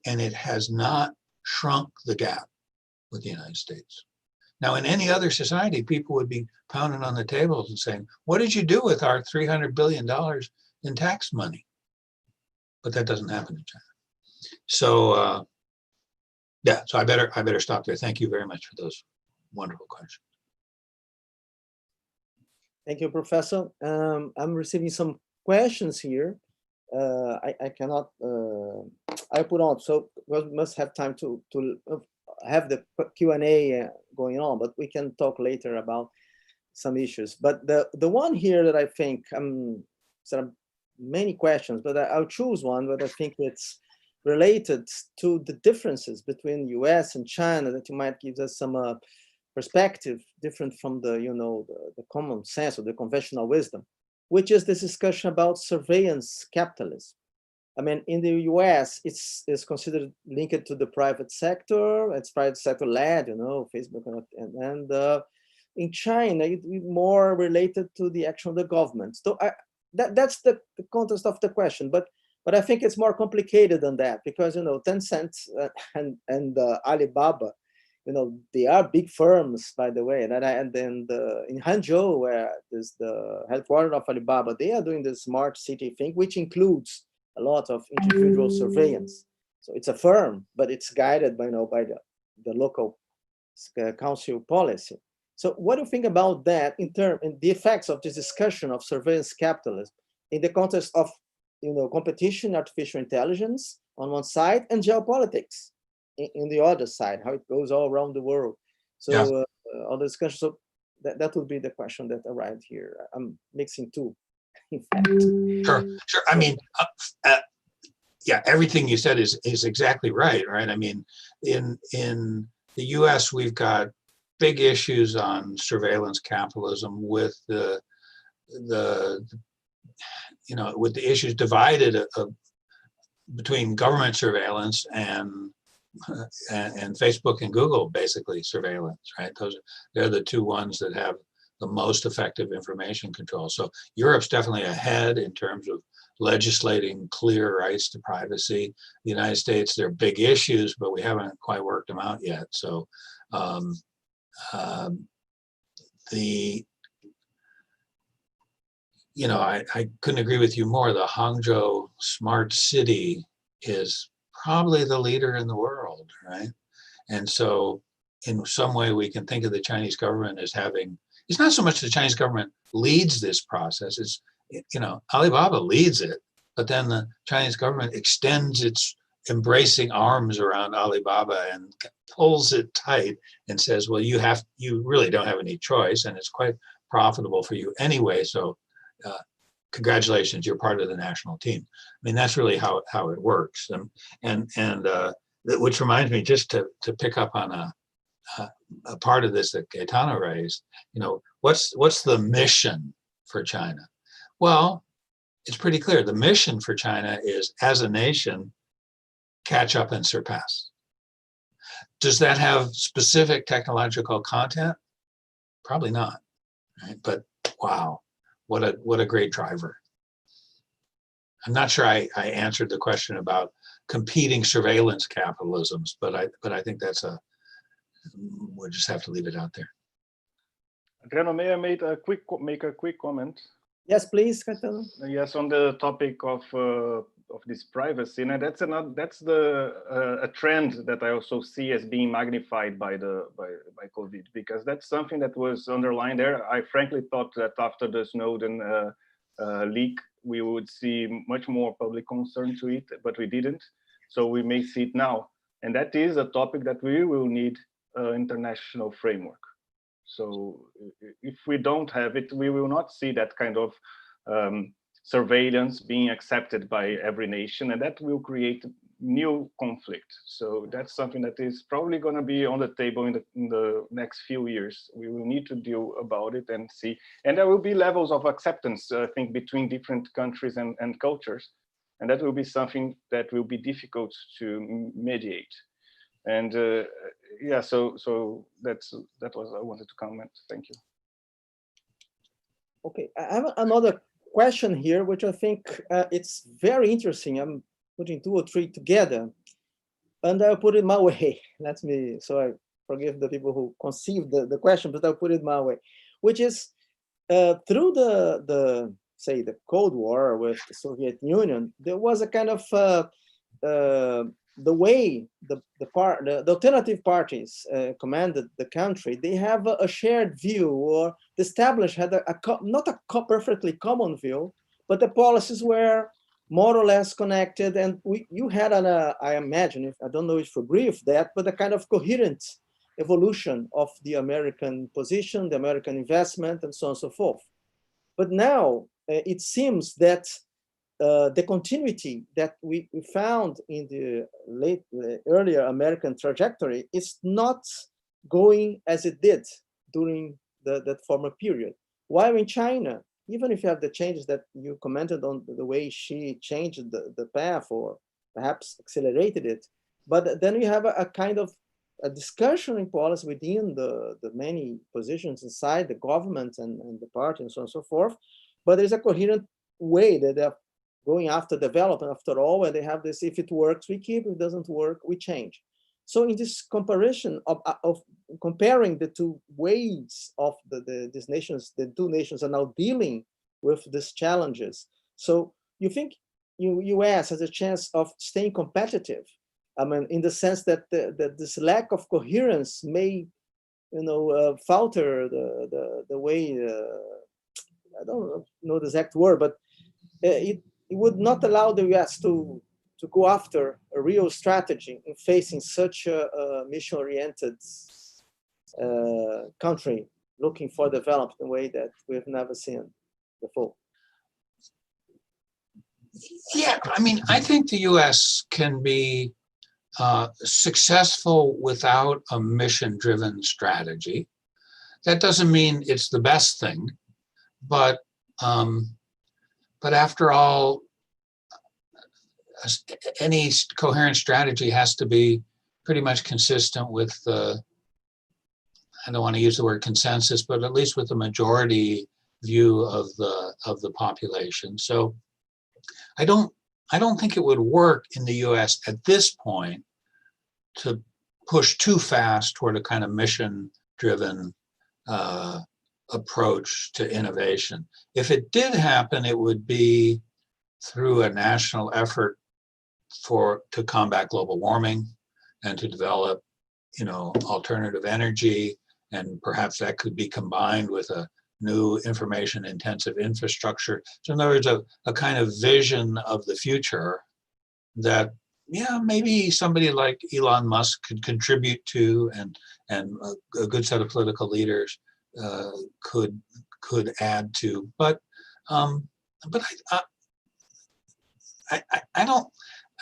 and it has not shrunk the gap with the United States. Now, in any other society, people would be pounding on the tables and saying, what did you do with our $300 billion in tax money? But that doesn't happen in China. So, yeah, so I better stop there. Thank you very much for those wonderful questions. Thank you, Professor. I'm receiving some questions here. I cannot, I put on, so we must have time to have the Q&A going on, but we can talk later about some issues. But the one here that I think, there are many questions, but I'll choose one that I think it's related to the differences between US and China that you might give us some perspective different from the, the common sense or the conventional wisdom, which is this discussion about surveillance capitalism. I mean, in the US, it's considered linked to the private sector. It's private sector led, Facebook, and in China, it's more related to the action of the government. So that's the context of the question. But I think it's more complicated than that because Tencent and Alibaba, they are big firms, by the way. And then in Hangzhou, where there's the headquarters of Alibaba, they are doing the smart city thing, which includes a lot of individual surveillance. So it's a firm, but it's guided by the local council policy. So what do you think about that in the effects of this discussion of surveillance capitalism in the context of competition, artificial intelligence on one side, and geopolitics in the other side, how it goes all around the world? So all the discussion. So that would be the question that arrived here. I'm mixing two, in fact. Sure. I mean, yeah, everything you said is exactly right. I mean, in the U.S., we've got big issues on surveillance capitalism with the issues divided between government surveillance and Facebook and Google, basically surveillance, right? They're the two ones that have the most effective information control. So Europe's definitely ahead in terms of legislating clear rights to privacy. The United States, they're big issues, but we haven't quite worked them out yet. So I couldn't agree with you more. The Hangzhou smart city is probably the leader in the world, right? And so in some way we can think of the Chinese government as having, it's not so much the Chinese government leads this process, it's, Alibaba leads it, but then the Chinese government extends its embracing arms around Alibaba and pulls it tight and says, well, you really don't have any choice, and it's quite profitable for you anyway, so congratulations, you're part of the national team. I mean, that's really how it works. And which reminds me, just to pick up on a part of this that Caetano raised, what's the mission for China? Well, it's pretty clear. The mission for China is, as a nation, catch up and surpass. Does that have specific technological content? Probably not, right? But wow, what a great driver. I'm not sure I answered the question about competing surveillance capitalisms, but I think we'll just have to leave it out there. Adriano, may I make a quick comment? Yes, please, Caetano. Yes, on the topic of this privacy, and that's a trend that I also see as being magnified by COVID, because that's something that was underlined there. I frankly thought that after the Snowden leak, we would see much more public concern to it, but we didn't. So we may see it now, and that is a topic that we will need an international framework. So if we don't have it, we will not see that kind of surveillance being accepted by every nation, and that will create new conflict. So that's something that is probably going to be on the table in the next few years. We will need to deal about it and see, and there will be levels of acceptance, I think, between different countries and cultures, and that will be something that will be difficult to mediate. And yeah, so that was I wanted to comment. Thank you. Okay, I have another question here, which I think it's very interesting. I'm putting two or three together, and I'll put it my way. So I forgive the people who conceived the question, but I'll put it my way, which is through the Cold War with the Soviet Union, there was a kind of the way the alternative parties commanded the country, they have a shared view, or the established had not a perfectly common view, but the policies were more or less connected. And you had I imagine, I don't know if you agree with that, but a kind of coherent evolution of the American position, the American investment, and so on and so forth. But now it seems that the continuity that we found in the earlier American trajectory is not going as it did during that former period. While in China, even if you have the changes that you commented on, the way she changed the path or perhaps accelerated it, but then you have a kind of a discussion in policy within the many positions inside the government and the party and so on and so forth. But there's a coherent way that they're going after development after all, and they have this: if it works, we keep; if it doesn't work, we change. So in this comparison of comparing the two ways of these nations, the two nations are now dealing with these challenges. So you think US has a chance of staying competitive? I mean, in the sense that this lack of coherence may, falter the way. I don't know the exact word, but it would not allow the US to go after a real strategy in facing such a mission-oriented country looking for development in a way that we've never seen before. Yeah, I mean, I think the US can be successful without a mission-driven strategy. That doesn't mean it's the best thing, but after all, any coherent strategy has to be pretty much consistent with the, I don't want to use the word consensus, but at least with the majority view of the population. So I don't think it would work in the US at this point to push too fast toward a kind of mission-driven approach to innovation. If it did happen, it would be through a national effort to combat global warming and to develop, alternative energy, and perhaps that could be combined with a new information-intensive infrastructure. So in other words, a kind of vision of the future that, maybe somebody like Elon Musk could contribute to, and a good set of political leaders could add to. But I don't.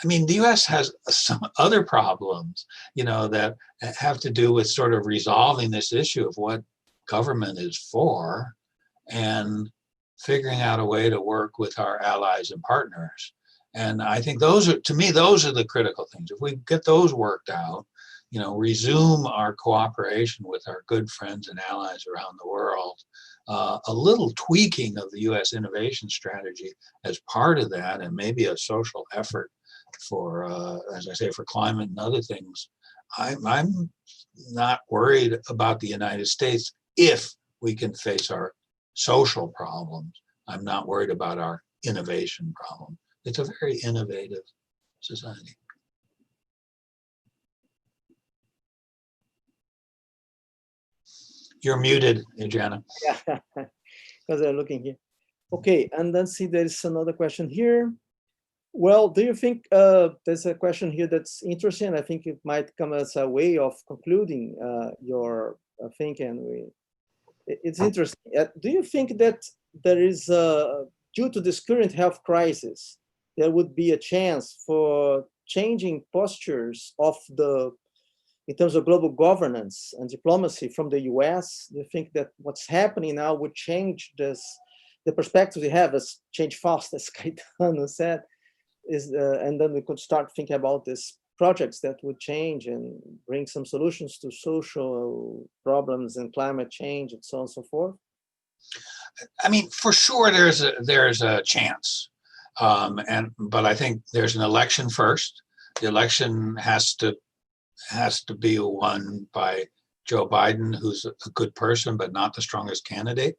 I mean, the U.S. has some other problems, that have to do with sort of resolving this issue of what government is for, and figuring out a way to work with our allies and partners. And I think those are the critical things. If we get those worked out, resume our cooperation with our good friends and allies around the world, a little tweaking of the U.S. innovation strategy as part of that, and maybe a social effort for, as I say, for climate and other things. I'm not worried about the United States if we can face our social problems. I'm not worried about our innovation problem. It's a very innovative society. You're muted, Adriano. Yeah, because I'm looking here. Okay, and then see, there's another question here. Well, do you think there's a question here that's interesting? I think it might come as a way of concluding your thinking. It's interesting. Do you think that there is, due to this current health crisis, there would be a chance for changing postures of in terms of global governance and diplomacy from the US? Do you think that what's happening now would change the perspective we have, as change fast, as Caetano said, and then we could start thinking about these projects that would change and bring some solutions to social problems and climate change and so on and so forth? I mean, for sure, there's a chance, but I think there's an election first. The election has to be won by Joe Biden, who's a good person but not the strongest candidate.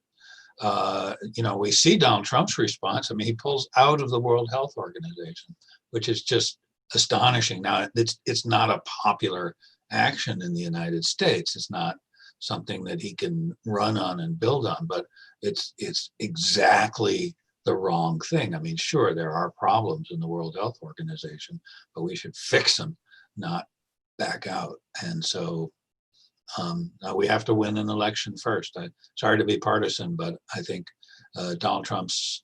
We see Donald Trump's response. I mean, he pulls out of the World Health Organization, which is just astonishing. Now, it's not a popular action in the United States. It's not something that he can run on and build on, but it's exactly the wrong thing. I mean, sure, there are problems in the World Health Organization, but we should fix them, not back out. And so we have to win an election first. Sorry to be partisan, but I think Donald Trump's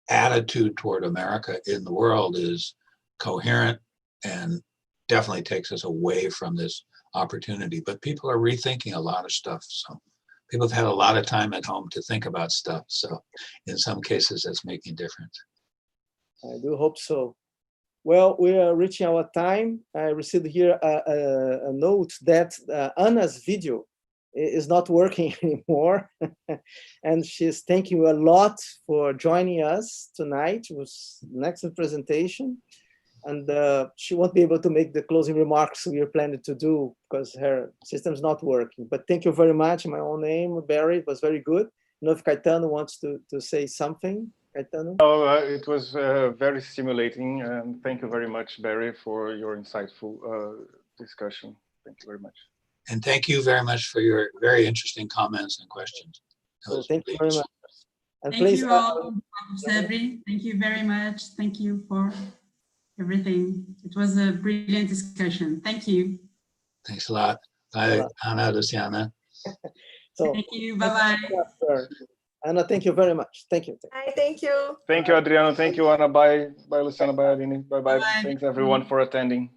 attitude toward America in the world is coherent and definitely takes us away from this opportunity. But people are rethinking a lot of stuff. So people have had a lot of time at home to think about stuff. So in some cases, that's making a difference. I do hope so. Well, we are reaching our time. I received here a note that Anna's video is not working anymore. And she's thanking you a lot for joining us tonight. It was an excellent presentation. And she won't be able to make the closing remarks we were planning to do because her system's not working. But thank you very much in my own name, Barry. It was very good. I don't know if Caetano wants to say something. Caetano? Oh, it was very stimulating. And thank you very much, Barry, for your insightful discussion. Thank you very much. And thank you very much for your very interesting comments and questions. So thank you very much. And thank please, you all, CEBRI. Thank you very much. Thank you for everything. It was a brilliant discussion. Thank you. Thanks a lot. Bye, Anna, Luciana. So, thank you. Bye-bye. Anna, thank you very much. Thank you. Hi, thank you. Thank you, Adriano. Thank you, Anna. Bye. Bye, Luciana. Bye, Aline. Bye-bye. Bye-bye. Thanks, everyone, for attending.